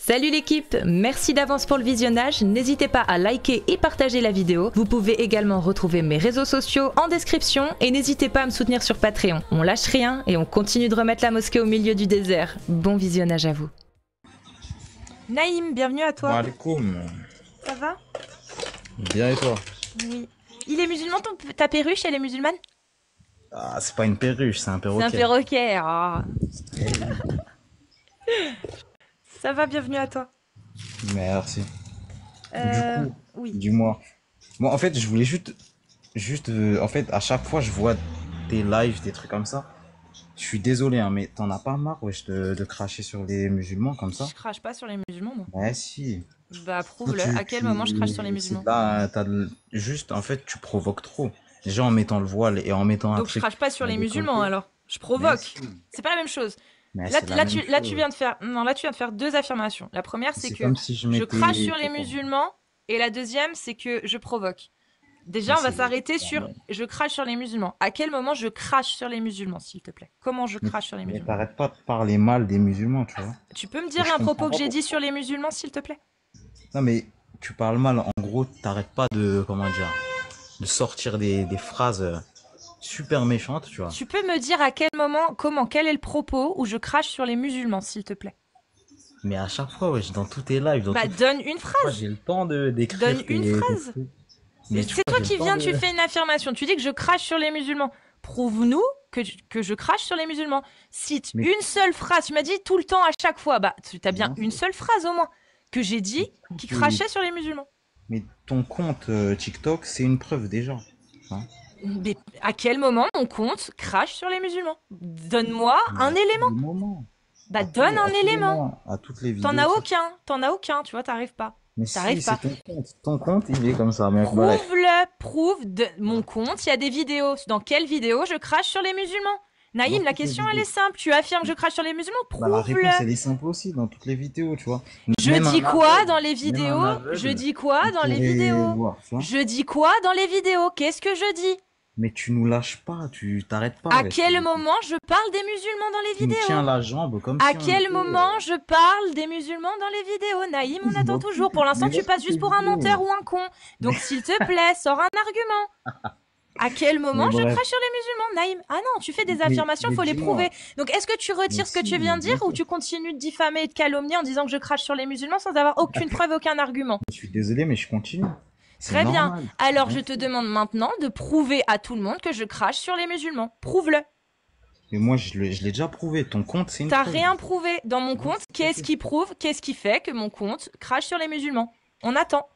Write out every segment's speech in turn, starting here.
Salut l'équipe, merci d'avance pour le visionnage, n'hésitez pas à liker et partager la vidéo. Vous pouvez également retrouver mes réseaux sociaux en description et n'hésitez pas à me soutenir sur Patreon. On lâche rien et on continue de remettre la mosquée au milieu du désert. Bon visionnage à vous. Naïm, bienvenue à toi. Maalikoum. Ça va? Bien et toi? Oui. Il est musulman, ta perruche, elle est musulmane? Ah, c'est pas une perruche, c'est un perroquet. C'est un perroquet. Oh. Ça va, bienvenue à toi. Merci. Du coup, oui. dis-moi. Bon, en fait, je voulais juste, en fait, à chaque fois, je vois des lives, des trucs comme ça. Je suis désolé, hein, mais t'en as pas marre, wesh, de cracher sur les musulmans comme ça? Je crache pas sur les musulmans, moi. Ouais, si. Bah, prouve-le. À quel moment je crache sur les musulmans? Là, juste, en fait, tu provoques trop. Déjà en mettant le voile et en mettant un Donc truc. je crache pas sur les musulmans alors. Je Mais provoque. si. C'est pas la même chose. Mais Là, c'est la même tu chose. viens de faire. Non, là tu viens de faire deux affirmations. La première c'est C'est que comme si je je mettais. crache sur les musulmans et la deuxième c'est que je provoque. Déjà, Mais on va c'est- s'arrêter sur je crache sur les musulmans. À quel moment je crache sur les musulmans, s'il te plaît? Comment je crache sur les Mais musulmans? t'arrêtes pas de parler mal des musulmans, tu vois. Tu peux me dire Je un comprends propos que pas j'ai dit pourquoi. sur les musulmans, s'il te plaît? Non, mais tu parles mal. En gros, t'arrêtes pas de, comment dire, de sortir des phrases super méchantes, tu vois. Tu peux me dire à quel moment, comment, quel est le propos où je crache sur les musulmans, s'il te plaît? Mais à chaque fois, wesh, dans tous tes lives, dans Bah, toutes donne une fois, phrase. j'ai le temps d'écrire Donne une tes phrase. trucs. Mais tu C'est vois, toi j'ai qui le temps viens, de- tu fais une affirmation. Tu dis que je crache sur les musulmans. Prouve-nous que je crache sur les musulmans. Cite Mais- une seule phrase. Tu m'as dit tout le temps à chaque fois. Bah, tu as bien Non. une seule phrase au moins que j'ai dit qui crachait sur les musulmans. Mais ton compte TikTok, c'est une preuve déjà. Hein. Mais à quel moment mon compte crache sur les musulmans? Donne-moi un élément. Le moment. Bah, À donne tous- un à tous les élément. moments, à toutes les vidéos. T'en as ça- aucun. T'en as aucun. Tu vois, t'arrives pas. Mais T'arrives si, pas. c'est ton compte. Ton compte, il est comme ça. Mais bah, Prouve-le. Prouve de mon compte. Il y a des vidéos. Dans quelle vidéo je crache sur les musulmans? Naïm, Dans la toutes les question elle vidéos. est simple. Tu affirmes que je crache sur les musulmans? bah, la réponse, Prouve-le. elle est simple aussi dans toutes les vidéos, tu vois. Je Même dis un quoi aveugle, dans les même vidéos? un aveugle, Je dis quoi il dans les pourrait vidéos? voir, tu vois. Je dis quoi dans les vidéos? Qu'est-ce que je dis? Mais tu nous lâches pas, tu t'arrêtes pas. À ouais, quel tu- moment je parle des musulmans dans les Tu nous vidéos? tiens la jambe comme À si on quel était, moment je parle des musulmans dans les vidéos? Naïm, on attend dans toujours. toutes- Pour l'instant, mais tu dans passes toutes juste les pour un vidéos. menteur ou un con. Donc, s'il te plaît, sors un argument. À quel moment Mais je bref. crache sur les musulmans, Naïm? Ah non, tu fais des Mais- affirmations, mais faut les dis-moi. prouver. Donc, est-ce que tu retires Mais ce que tu si, viens de dire bien ou sûr. tu continues de diffamer et de calomnier en disant que je crache sur les musulmans sans avoir aucune preuve, aucun argument? Je suis désolé, mais je continue. C'est Très bien. normal. Alors, Bien je te sûr. demande maintenant de prouver à tout le monde que je crache sur les musulmans. Prouve-le. Mais moi, je l'ai déjà prouvé. Ton compte, c'est une T'as preuve. rien prouvé dans mon compte. Qu'est-ce qui prouve, qu'est-ce qui fait que mon compte crache sur les musulmans? On attend.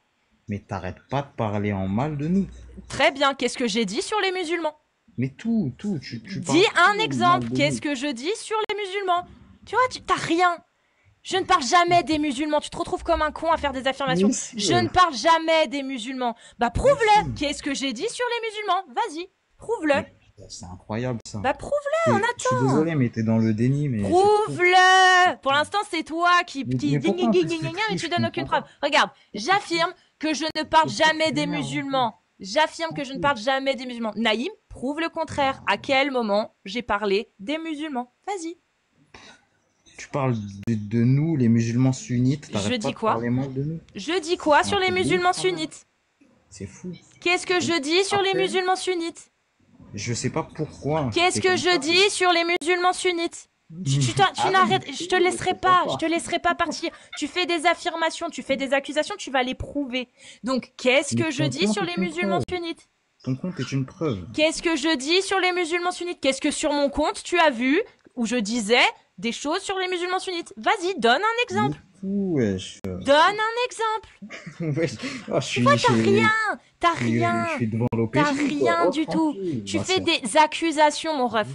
Mais t'arrêtes pas de parler en mal de nous. Très bien. Qu'est-ce que j'ai dit sur les musulmans? Mais tout, tu Dis parles un tout exemple. mal de Qu'est-ce nous. que je dis sur les musulmans? Tu vois, t'as rien. Je ne parle jamais des musulmans. Tu te retrouves comme un con à faire des affirmations. Mais si, Je ne parle jamais des musulmans. Bah, prouve-le. Qu'est-ce que j'ai dit sur les musulmans? Vas-y, prouve-le. Mais c'est incroyable ça. Bah, prouve-le. Je suis désolé, mais t'es dans le déni. Mais Prouve-le. Pour l'instant, c'est toi qui Mais pourquoi mais tu tu donnes aucune comprends preuve. Regarde, j'affirme que je ne parle jamais des t'énerves, musulmans. J'affirme que je ne parle jamais des musulmans. Naïm, prouve le contraire. À quel moment j'ai parlé des musulmans? Vas-y. tu parles de nous, les musulmans sunnites. Je T'arrêtes dis pas de quoi parler mal de nous. Je dis quoi sur les c'est musulmans ouf, quand même. sunnites? C'est fou. Qu'est-ce que je dis sur les Après- musulmans sunnites? Je sais pas pourquoi. Qu'est-ce c'est que comme je ça. dis sur les musulmans sunnites? Tu Ah n'arrêtes, oui, je te laisserai pas, pourquoi je te laisserai pas partir. Tu fais des affirmations, tu fais des accusations, tu vas les prouver. Donc, qu'est-ce Mais que je ton dis compte sur est les une musulmans preuve. sunnites? Ton compte est une preuve. Qu'est-ce que je dis sur les musulmans sunnites? Qu'est-ce que sur mon compte tu as vu où je disais des choses sur les musulmans sunnites? Vas-y, donne un exemple. Mais fou, wesh. Donne un exemple. Wesh. Oh, je suis, T'as je suis- rien, t'as je suis- rien. Je suis devant l'OPJ. T'as rien du tout. Tu fais des accusations, mon ref.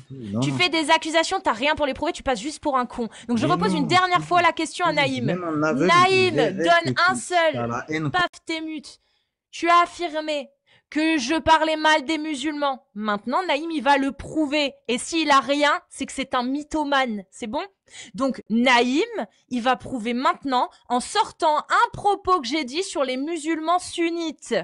Tu fais des accusations, t'as rien pour les prouver, tu passes juste pour un con. Donc je Mais repose non, une dernière fois la question à Naïm. Même un aveugle, Naïm, il verrait donne que un t'as seul. la haine. Paf, t'es mute. Tu as affirmé que je parlais mal des musulmans. Maintenant, Naïm, il va le prouver. Et s'il a rien, c'est que c'est un mythomane. C'est bon? Donc, Naïm, il va prouver maintenant en sortant un propos que j'ai dit sur les musulmans sunnites.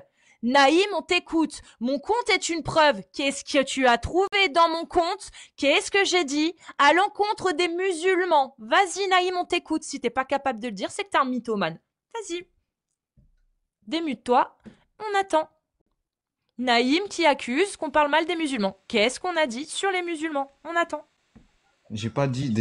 Naïm, on t'écoute. Mon compte est une preuve. Qu'est-ce que tu as trouvé dans mon compte? Qu'est-ce que j'ai dit à l'encontre des musulmans? Vas-y, Naïm, on t'écoute. Si t'es pas capable de le dire, c'est que t'es un mythomane. Vas-y. Démute-toi. On attend. Naïm qui accuse qu'on parle mal des musulmans. Qu'est-ce qu'on a dit sur les musulmans? On attend. J'ai pas dit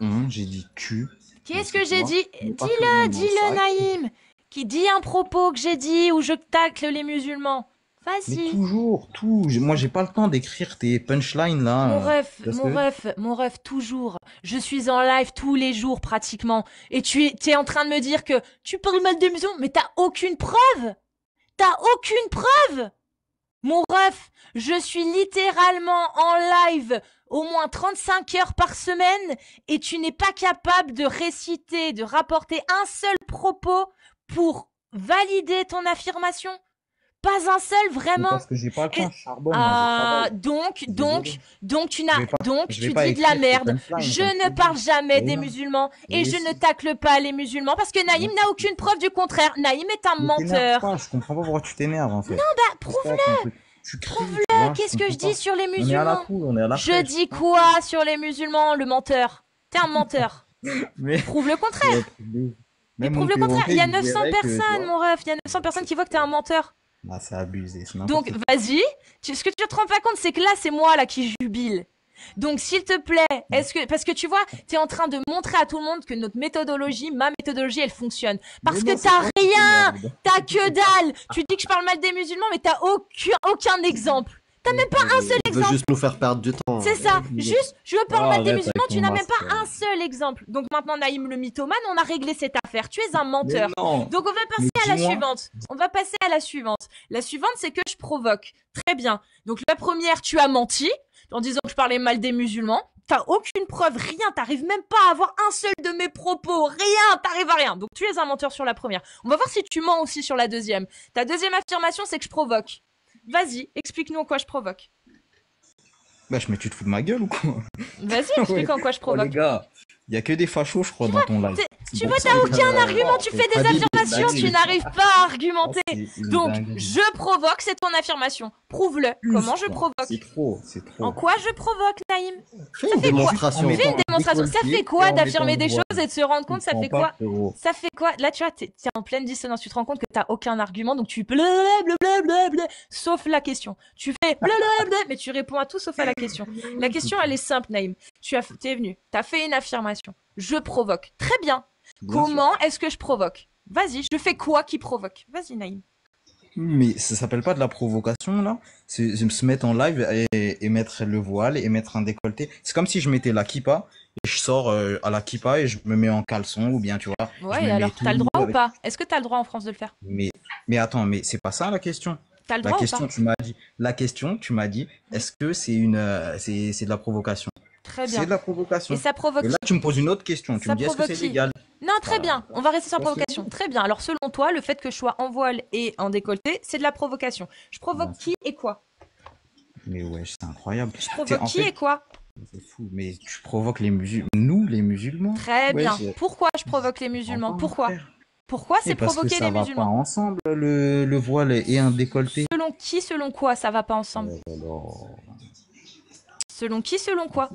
on, j'ai dit tu. Qu'est-ce que j'ai dit? Dis-le, Naïm. Qui dit un propos que j'ai dit où je tacle les musulmans. Mais Vas-y. toujours, tout. Moi, j'ai pas le temps d'écrire tes punchlines là. Mon ref, toujours. Je suis en live tous les jours pratiquement. Et t'es en train de me dire que tu parles mal des musulmans, mais t'as aucune preuve. T'as aucune preuve. Mon ref, je suis littéralement en live au moins 35 heures par semaine et tu n'es pas capable de réciter, de rapporter un seul propos pour valider ton affirmation. Pas un seul, Mais vraiment. parce que j'ai pas le temps, je charbonne, moi, je Ah, travaille. donc, Désolé. tu Je vais pas dis de la écrire tes merde. punchlines, Je comme je ne t'ai parle dit. jamais Mais des non. musulmans et Mais je si. ne tacle pas les musulmans parce que Naïm Non, n'a aucune preuve du contraire. Naïm est un mais t'énerves menteur. pas, je comprends pas pourquoi tu t'énerves en fait. Bah, C'est ça, prouve-le. ton truc. Tu cries, tu vois, je Qu'est-ce que je comprends dis pas. sur les On est à la musulmans? cool, on est à la Je fraîche. dis quoi sur les musulmans, le menteur? T'es un menteur. Mais, Prouve le contraire. mais Mais même prouve mon le contraire. Il y a perroquet, il 900 dirait que, tu personnes, vois. mon ref. Il y a 900 personnes qui voient que t'es un menteur. Ah, c'est abusé, c'est Donc, n'importe quoi. vas-y. Ce que tu te rends pas compte, c'est que là, c'est moi, là, qui jubile. Donc, s'il te plaît, parce que tu vois, t'es en train de montrer à tout le monde que notre méthodologie, ma méthodologie, elle fonctionne. Parce Mais que non, c'est t'as toi qui rien. t'énerves. T'as que dalle. Tu dis que je parle mal des musulmans, mais t'as aucun exemple. T'as même pas un seul Il veut exemple. juste nous faire perdre du temps. C'est ça. Juste, je parle mal des Arrête musulmans, avec tu ton n'as même masque. pas un seul exemple. Donc maintenant, Naïm le mythomane, on a réglé cette affaire. Tu es un Mais menteur. non. Donc on va passer Mais à la dis-moi. suivante. On va passer à la suivante. La suivante, c'est que je provoque. Très bien. Donc la première, tu as menti en disant que je parlais mal des musulmans. T'as aucune preuve, rien. T'arrives même pas à avoir un seul de mes propos. Rien. T'arrives à rien. Donc tu es un menteur sur la première. On va voir si tu mens aussi sur la deuxième. Ta deuxième affirmation, c'est que je provoque. Vas-y, explique-nous en quoi je provoque. Wesh, mais tu te fous de ma gueule ou quoi? Vas-y, explique en quoi je Oh les provoque. gars, il y a que des fachos, je crois, dans ton live. Tu vois, t'as aucun argument, tu fais des affirmations, tu n'arrives pas à argumenter. Donc, je provoque, c'est ton affirmation. Prouve-le. Comment je provoque? C'est trop, c'est trop. En quoi je provoque, Naïm? Fais une démonstration. Fais une démonstration. Ça fait quoi d'affirmer des choses et de se rendre compte, ça fait quoi? Ça fait quoi? Là, tu vois, t'es en pleine dissonance. Tu te rends compte que t'as aucun argument, donc tu blablabla, sauf la question. Tu fais blablabla, mais tu réponds à tout sauf à la question. La question, elle est simple, Naïm. T'es venu, t'as fait une affirmation. Je provoque. Très bien. Comment est-ce que je provoque? Vas-y, je fais quoi qui provoque? Vas-y, Naïm. Mais ça s'appelle pas de la provocation, là? C'est se mettre en live et mettre le voile et mettre un décolleté. C'est comme si je mettais la kippa et je sors à la kippa et je me mets en caleçon ou bien, tu vois. Ouais, et alors, t'as le droit ou pas? Est-ce que t'as le droit en France de le faire? Mais attends, mais c'est pas ça la question. T'as le droit ou pas? La question, tu m'as dit, est-ce que c'est c'est de la provocation? Très bien. C'est de la provocation. Et ça provoque Et là, tu me poses une autre question. Tu me dis, est-ce que c'est légal? Non, très bien. On va rester sur la provocation. Très bien. Alors, selon toi, le fait que je sois en voile et en décolleté, c'est de la provocation. Je provoque qui et quoi? Mais ouais, c'est incroyable. Je provoque qui et quoi? C'est fou. Mais tu provoques les musulmans. Nous, les musulmans. Très bien. Pourquoi je provoque les musulmans? Pourquoi? Pourquoi c'est provoquer les musulmans? Parce que ça va pas ensemble, le voile et un décolleté. Selon qui, selon quoi, ça va pas ensemble? Selon qui, selon quoi?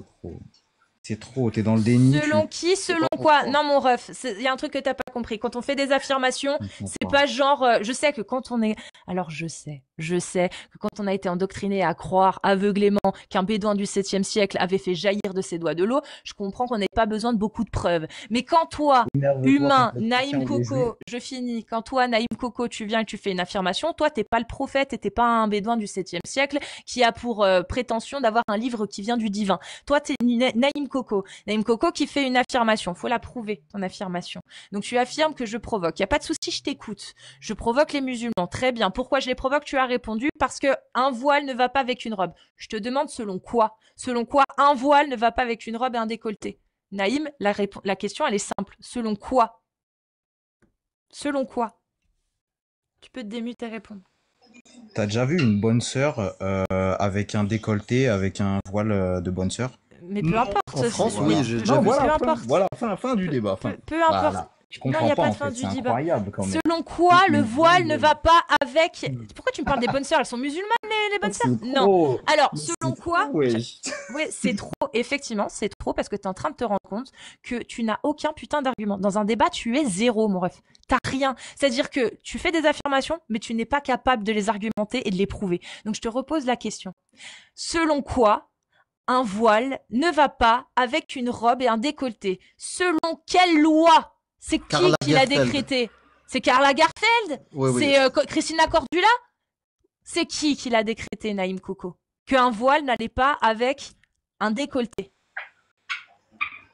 C'est trop, t'es dans le déni. Selon qui, selon quoi? Non, mon ref, il y a un truc que t'as pas compris. Quand on fait des affirmations, c'est pas genre, je sais que quand on est, alors je sais que quand on a été endoctriné à croire aveuglément qu'un bédouin du 7e siècle avait fait jaillir de ses doigts de l'eau, je comprends qu'on n'ait pas besoin de beaucoup de preuves. Mais quand toi, humain, Naïm Coco, je finis, quand toi, Naïm Coco, tu viens et tu fais une affirmation, toi, t'es pas le prophète et t'es pas un bédouin du 7e siècle qui a pour prétention d'avoir un livre qui vient du divin. Toi, t'es Naïm Coco qui fait une affirmation. Faut la prouver, ton affirmation. Donc, tu affirmes que je provoque. Y a pas de souci, je t'écoute. Je provoque les musulmans. Très bien. Pourquoi je les provoque? Tu as répondu parce que un voile ne va pas avec une robe. Je te demande selon quoi? Selon quoi un voile ne va pas avec une robe et un décolleté? Naïm, la question, elle est simple. Selon quoi? Selon quoi? Tu peux te démuter et répondre. T'as déjà vu une bonne sœur avec un décolleté, avec un voile de bonne sœur? Mais peu importe. En France, oui, j'ai déjà Non, vu ça. voilà, Peu importe. voilà, fin du débat. Peu importe. Voilà. Je Non, il n'y comprends a pas pas en de fin fait, du c'est débat. incroyable quand même. Selon quoi le Une voile ne voile, va pas avec... Pourquoi tu me parles des bonnes sœurs? Elles sont musulmanes, les bonnes sœurs? c'est Non. trop, Alors, mais selon c'est quoi... trop, ouais. Oui, c'est trop. Effectivement, c'est trop parce que tu es en train de te rendre compte que tu n'as aucun putain d'argument. Dans un débat, tu es zéro, mon ref. T'as rien. C'est-à-dire que tu fais des affirmations, mais tu n'es pas capable de les argumenter et de les prouver. Donc, je te repose la question. Selon quoi un voile ne va pas avec une robe et un décolleté? Selon quelle loi? C'est Karl qui l'a Lagerfeld. décrété? C'est Karl Lagerfeld? Oui, oui. C'est Christina Cordula? C'est qui l'a décrété, Naïm Coco? Qu'un voile n'allait pas avec un décolleté.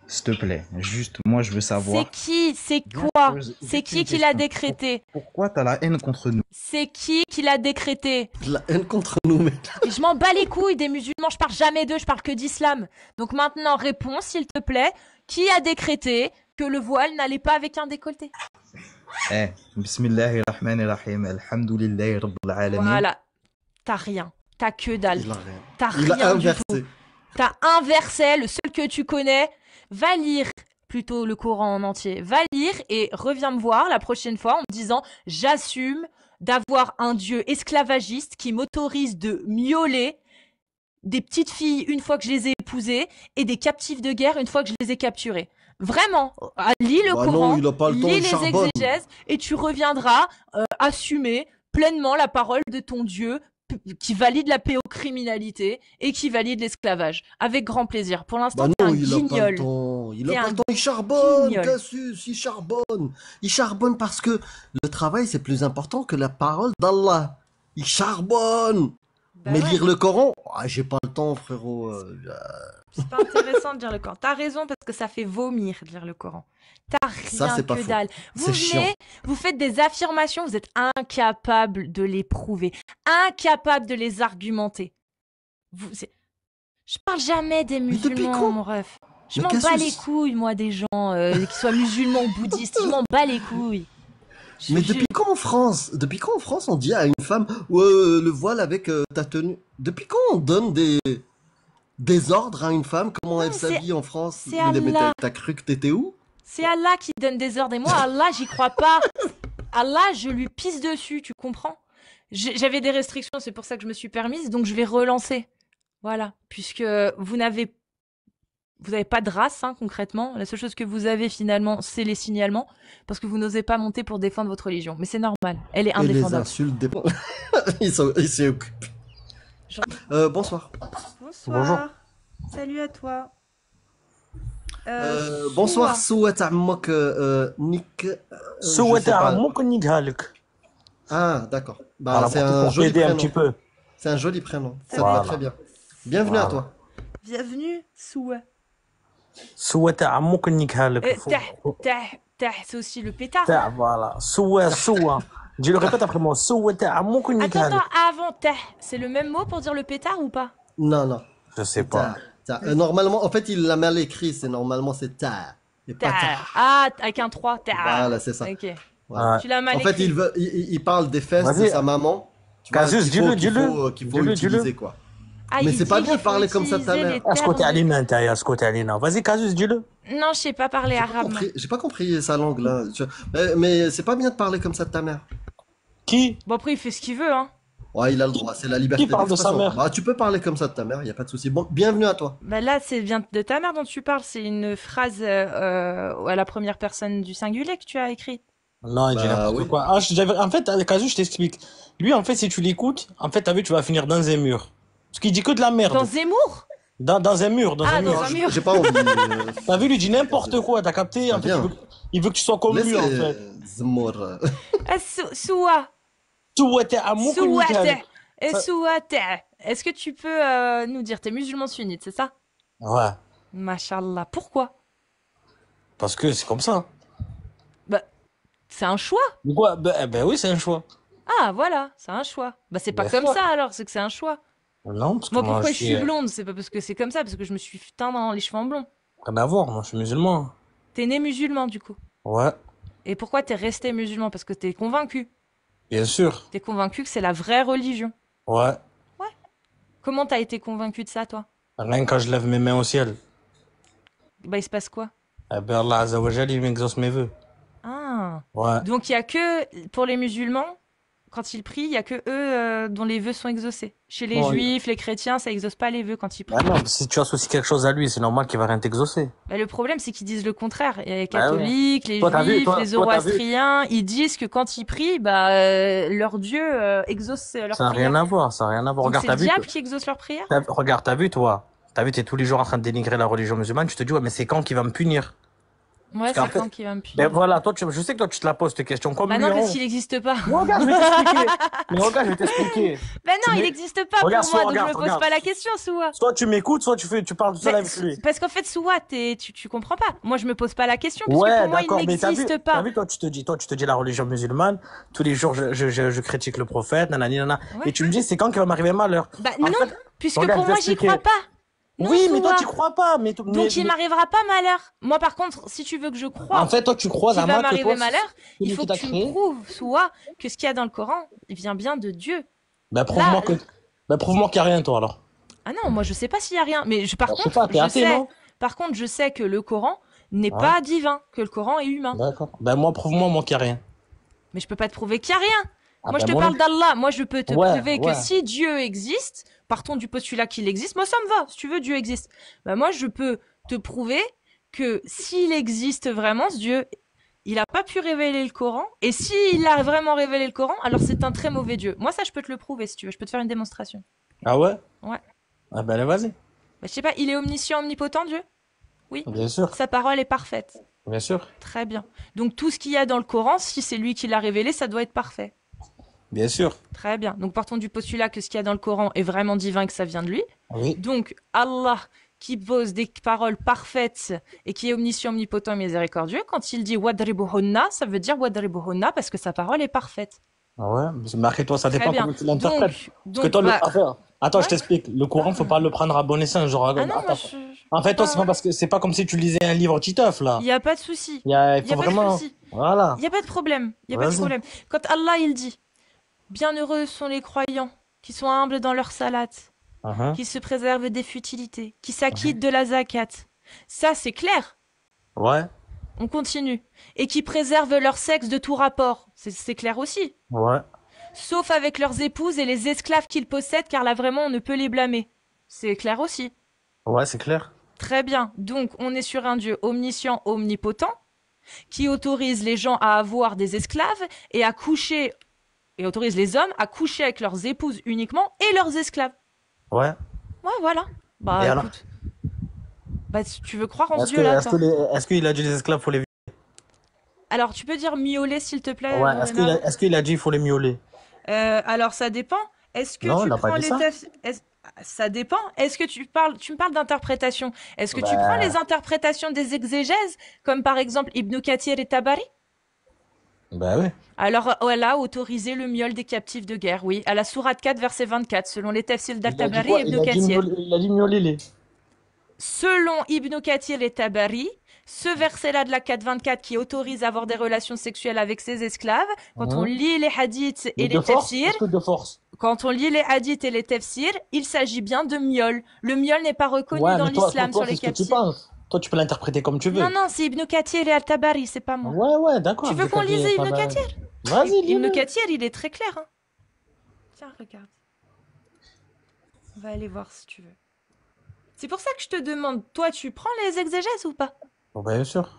S'il te plaît, juste, moi je veux C'est savoir. qui? C'est Viens, quoi? pose C'est juste une qui l'a question. décrété? Pourquoi t'as la haine contre nous? C'est qui l'a décrété? La haine contre nous, mec. Et je m'en bats les couilles des musulmans, je parle jamais d'eux, je parle que d'islam. Donc maintenant, réponds s'il te plaît, qui a décrété que le voile n'allait pas avec un décolleté? Eh, bismillahirrahmanirrahim, alhamdulillahi rabbil alamin. Voilà, t'as rien, t'as que dalle, Il a rien. t'as Il a rien du inversé. tout. T'as un verset, le seul que tu connais. Va lire plutôt le Coran en entier. Va lire et reviens me voir la prochaine fois en me disant j'assume d'avoir un Dieu esclavagiste qui m'autorise de miauler des petites filles une fois que je les ai épousées et des captifs de guerre une fois que je les ai capturées. Vraiment, lis le Bah Coran, non, il a pas le temps, lis il les charbonne. exégèses et tu reviendras assumer pleinement la parole de ton Dieu qui valide la pédocriminalité et qui valide l'esclavage. Avec grand plaisir. Pour l'instant, Bah t'es non, un il a pas le guignol. temps. Il T'es a pas un le temps, il charbonne, guignol. Cassius, il charbonne. Il charbonne parce que le travail, c'est plus important que la parole d'Allah. Il charbonne. Bah Mais ouais. lire le Coran, j'ai pas le temps, frérot. C'est pas intéressant de lire le Coran. T'as raison parce que ça fait vomir de lire le Coran. T'as Ça, rien c'est pas que faux. dalle. Vous C'est chiant. venez, vous faites des affirmations, vous êtes incapable de les prouver, incapable de les argumenter. Je parle jamais des Mais depuis musulmans, quand? mon ref. Je Mais m'en bats Cassius. les couilles, moi, des gens qui soient musulmans ou bouddhistes. Je m'en bats les couilles. Mais depuis quand en France? Depuis quand en France on dit à une femme ouais, le voile avec ta tenue? Depuis quand on donne des ordres à une femme comment elle c'est- s'habille en France? c'est Mais Allah. t'as cru que t'étais où? C'est Allah qui donne des ordres. Et moi, Allah, j'y crois pas. Allah, je lui pisse dessus, tu comprends? J'avais des restrictions, c'est pour ça que je me suis permise, donc je vais relancer. Voilà. Puisque vous n'avez pas de race, hein, concrètement. La seule chose que vous avez, finalement, c'est les signalements. Parce que vous n'osez pas monter pour défendre votre religion. Mais c'est normal. Elle est Et les indéfendable. insultes des... ils s'y occupent. Bonsoir. Bonsoir. Salut à toi. Bonsoir Souat Amok Nick. Souhaite à mon Nigalk. Ah d'accord. Bah Voilà, c'est pour un joli t'aider un prénom. petit peu. C'est un joli prénom. Ça Voilà. te va très bien. Bienvenue à toi. Bienvenue, Soua. Souhaite à mon Nigalk. C'est aussi le pétard. Voilà. Soua. Je le répète après moi. Souhaite à mon Attends, Nigalk. avant, c'est le même mot pour dire le pétard ou pas? Non. Je sais pas. Normalement, en fait, il l'a mal écrit. C'est normalement c'est ta. Et pas ta. Ah, avec un 3. Voilà, c'est ça. Ok. Voilà. Tu l'as mal En fait, écrit. il parle des fesses de Vas-y. sa maman. Tu vois, Casus, qu'il faut dis-le. utiliser quoi. Ah, Mais il c'est pas dit bien de qu'il faut parler comme ça de ta utiliser mère. les À ce côté termes de- Alina, t'as à ce côté Alina. Vas-y, Casus, dis-le. Non, je sais pas parler arabe. moi. J'ai pas compris sa langue là. Mais c'est pas bien de parler comme ça de ta mère. Qui? Bon, après, il fait ce qu'il veut, hein. Ouais, il a le droit, c'est la liberté Qui parle de sa d'expression. mère? Bah, tu peux parler comme ça de ta mère, y a pas de souci. Bon, bienvenue à toi. Bah là, c'est bien de ta mère dont tu parles. C'est une phrase à la première personne du singulier que tu as écrite. Non, il dit Bah, n'importe oui. quoi. Ah, en fait, avec Casus, je t'explique. Lui, en fait, si tu l'écoutes, en fait, t'as vu, tu vas finir dans un mur. Parce qu'il dit que de la merde. Dans Zemmour? Dans un mur, Ah, un dans mur. un mur. J'ai pas envie. T'as vu, lui dit n'importe quoi, t'as capté? En fait, Bien. il veut que tu sois comme lui, en fait. Zemmour. Ah, Soua. Souhaite à mon Souate. Nigalk. Ça- Souate. Est-ce que tu peux nous dire, t'es musulman sunnite, c'est ça? Ouais. Mashallah. Pourquoi? Parce que c'est comme ça. Bah, c'est un choix. Quoi? Ben oui, c'est un choix. Ah, voilà, c'est un choix. Bah, c'est pas Bien comme sûr. ça alors, c'est que c'est un choix. Non, parce que Moi, pourquoi je suis suis blonde? C'est pas parce que c'est comme ça, parce que je me suis teint dans les cheveux en blond. rien à voir, moi, je suis musulman. T'es né musulman, du coup. Ouais, Et pourquoi t'es resté musulman? Parce que t'es convaincu. bien sûr. T'es convaincu que c'est la vraie religion. Ouais. Comment t'as été convaincu de ça, toi? Rien quand je lève mes mains au ciel. Bah, il se passe quoi? Eh ben Allah Azza wa Jal, il m'exauce mes vœux. Ah, bien. Ouais. Donc il y a que pour les musulmans, quand ils prient, il y a que eux dont les vœux sont exaucés. Chez les Ouais. juifs, les chrétiens, ça exauce pas les vœux quand ils Bah prient. non, si tu associes quelque chose à lui, c'est normal qu'il va rien t'exaucer. Bah, le problème, c'est qu'ils disent le contraire. Il y a les Bah ouais. catholiques, les Toi, t'as vu, juifs, toi, les toi, t'as vu. zoroastriens, ils disent que quand ils prient, leur Dieu exauce leurs Ça n'a prières. rien à voir, ça n'a rien à voir. Donc Regarde, c'est t'as le vu, diable qui exauce leurs prières? regarde, t'as vu, toi. T'as vu, t'es tous les jours en train de dénigrer la religion musulmane, tu te dis, ouais, mais c'est quand qu'il va me punir? Ouais, Parce qu'en c'est fait, quand qu'il va me ben punir. voilà, toi, je sais que toi, tu te la poses, cette question, comme Bah lui, non, parce hein. qu'il n'existe pas. Mais regarde, je vais t'expliquer. Mais regarde, je vais t'expliquer. Bah Tu non, il m'é- n'existe pas Regarde, pour moi, soit, donc je me regarde, pose regarde. pas la question, Soua. Soit tu m'écoutes, soit tu parles tout seul Bah, avec lui. parce qu'en fait, Soua, tu comprends pas. Moi, je me pose pas la question, puisque Ouais, pour moi, il d'accord, mais n'existe pas. t'as vu, toi, tu te dis la religion musulmane, tous les jours, je critique le prophète, nanani, nanana. Ouais. Et tu me dis, c'est quand qu'il va m'arriver malheur? Bah En non, fait, puisque regarde, pour je vais moi, j'y expliquer. crois pas. Non, Oui, mais toi, Soua. tu crois pas, Donc il m'arrivera pas malheur. Moi par contre, si tu veux que je en croie fait, toi, tu crois, qu'il va Zama, que m'arriver toi, malheur, il celui faut qui que t'a tu me créé. prouves, soit que ce qu'il y a dans le Coran, il vient bien de Dieu. Ben, Là, prouve-moi qu'il y a rien, toi, alors. ah non, moi je sais pas s'il y a rien, mais par Ben, je sais contre, pas, t'es athée, non? je sais que le Coran n'est Ouais, pas divin, que le Coran est humain. d'accord. Ben, prouve-moi, moi, qu'il y a rien. Mais je peux pas te prouver qu'il y a rien. Ah, Moi je ben, te moi, parle d'Allah, moi je peux te ouais, prouver que ouais. si Dieu existe, partons du postulat qu'il existe, moi ça me va, si tu veux Dieu existe. Bah moi je peux te prouver que s'il existe vraiment ce Dieu, il a pas pu révéler le Coran, et s'il a vraiment révélé le Coran, alors c'est un très mauvais Dieu. Moi ça je peux te le prouver si tu veux, je peux te faire une démonstration. Ah ouais? Ouais. Ah, ben, allez, vas-y. Bah, je sais pas, il est omniscient, omnipotent Dieu? Oui. Bien sûr, Sa parole est parfaite. bien sûr, Très bien. Donc tout ce qu'il y a dans le Coran, si c'est lui qui l'a révélé, ça doit être parfait. bien sûr. Très bien. Donc partons du postulat que ce qu'il y a dans le Coran est vraiment divin et que ça vient de lui. Oui. Donc Allah qui pose des paroles parfaites et qui est omniscient, omnipotent et miséricordieux, quand il dit wadribuhunna, ça veut dire wadribuhunna parce que sa parole est parfaite. Ah ouais, mais après, toi, ça Très dépend bien. comment tu l'interprètes. Parce que toi, bah, attends, je ouais. t'explique. Le Coran, faut pas le prendre à bon escient. Genre, Ah non, attends. moi En fait, toi, pas- c'est pas parce que c'est pas comme si tu lisais un livre Titeuf, là. il n'y a pas de souci. Il Il faut n'y a pas de vraiment. souci. Voilà. Il n'y a pas de problème. Il y a pas de Vas-y. problème. Quand Allah il dit bienheureux sont les croyants qui sont humbles dans leur salat, Uh-huh. qui se préservent des futilités, qui s'acquittent de la zakat. Ça, c'est clair. Ouais. On continue. Et qui préservent leur sexe de tout rapport. C'est clair aussi. Ouais. Sauf avec leurs épouses et les esclaves qu'ils possèdent, car là vraiment on ne peut les blâmer. C'est clair aussi. Ouais, c'est clair. Très bien. Donc on est sur un Dieu omniscient, omnipotent, qui autorise les gens à avoir des esclaves et à coucher, et autorise les hommes à coucher avec leurs épouses uniquement et leurs esclaves. Ouais. Ouais, voilà. Bah Et alors écoute. Bah tu veux croire en ce Est-ce que, Dieu-là, est-ce toi. que est-ce qu'il a dit les esclaves, faut les violer? Alors tu peux dire miauler s'il te plaît, Ouais. Naro Est-ce qu'il a dit il faut les miauler? Alors ça dépend. Est-ce que Non, tu il a pas prends dit les ça. Ça dépend. Est-ce que tu me parles d'interprétation? Est-ce que tu Bah. prends les interprétations des exégèses, comme par exemple Ibn Kathir et Tabari? Bah oui. Alors voilà, autoriser le miol des captifs de guerre, oui, à la sourate 4, verset 24, selon les tafsirs Il a dit d'Al-Tabari quoi? et Ibn Kathir. Il a dit miauler les. Selon Ibn Kathir et Tabari, ce verset-là de la 4.24 qui autorise à avoir des relations sexuelles avec ses esclaves, quand on lit les hadiths et Mais les de force? tafsirs, Est-ce que de force? quand on lit les hadiths et les tafsirs, il s'agit bien de miol. Le miol n'est pas reconnu Ouais, dans mais toi, l'islam toi, sur les c'est ce que tu captifs. penses. Toi, tu peux l'interpréter comme tu veux. Non, non, c'est Ibn Kathir et Al-Tabari, c'est pas moi. Ouais, d'accord. Tu veux qu'on lise Ibn Kathir? Vas-y, Ibn lis-le. Kathir, il est très clair. Hein. Tiens, regarde. On va aller voir si tu veux. C'est pour ça que je te demande, toi, tu prends les exégèses ou pas? Bon, bah, bien sûr.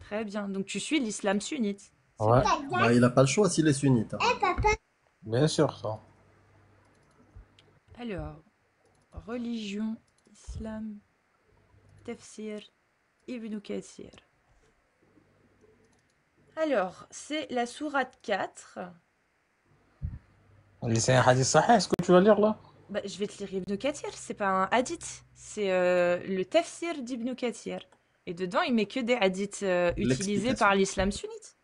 Très bien, donc tu suis l'islam sunnite. Ouais, Bah, il a pas le choix s'il est sunnite, hein. bien sûr, ça. Alors, religion, islam, tafsir, Ibn Kathir. Alors, c'est la sourate 4. C'est un hadith sahih, est-ce que tu vas lire là? Bah, je vais te lire Ibn Kathir, c'est pas un hadith, c'est le tafsir d'Ibn Kathir. Et dedans, il met que des hadiths utilisés L'explication. par l'islam sunnite.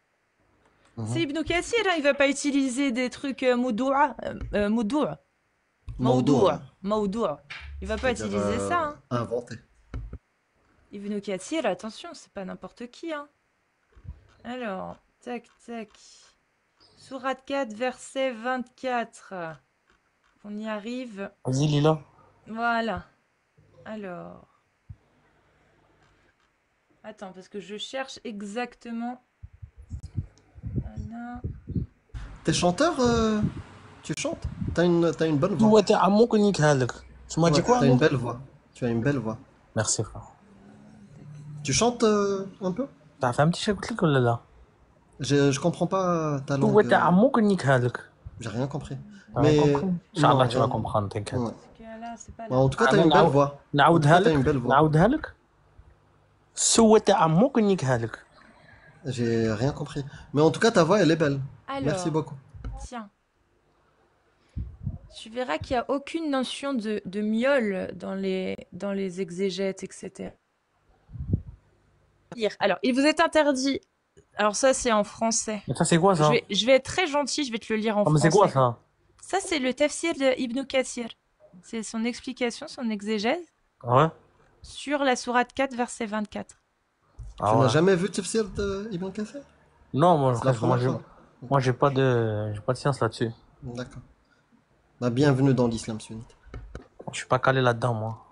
C'est Ibn Kathir, hein, il va pas utiliser des trucs moudoua. Moudoua. Maudoua. Il va pas C'est-à-dire, utiliser ça. Hein. Inventé. Ibn Kathir, attention, c'est pas n'importe qui. Hein. Alors, tac, tac. Sourate 4, verset 24. On y arrive. Vas-y, lis-là. Voilà. Alors. Attends, parce que je cherche exactement Non. T'es chanteur Tu chantes? T'as une bonne voix. Ouais, t'es à mon conique, Halek. Tu m'as dit Ouais, quoi, t'as une moi? belle voix. Tu as une belle voix. Merci, frère. Tu chantes un peu? T'as fait un petit chèque clic ou là? Je comprends pas ta langue. Ouais, t'es à mon conique, Halek. J'ai rien compris. T'as rien compris? Inch'Allah, non, tu vas rien. comprendre, t'inquiète. Ouais. Parce que là, c'est pas Bah, là. en tout cas, t'as une belle voix. En tout نعاودها cas, t'as لك une belle voix. نعاودها لك سوى تاع مو كنيكها لك. J'ai rien compris. Mais en tout cas, ta voix, elle est belle. Alors, Merci beaucoup. tiens. Tu verras qu'il n'y a aucune notion de miel dans les exégètes, etc. Alors, il vous est interdit. Alors ça, c'est en français. Mais ça c'est quoi ça? Je vais être très gentil, je vais te le lire en Ah, mais français. c'est quoi ça? Ça, c'est le tafsir de Ibn Kathir. C'est son explication, son exégèse Ouais. sur la sourate 4, verset 24. Ah Tu n'as ouais. jamais vu Tafsir de Ibn Kathir? Non, moi, C'est la frère, moi, première fois. moi j'ai pas de science là-dessus. D'accord. Bah, bienvenue dans l'islam sunnite. Je suis pas calé là-dedans, moi.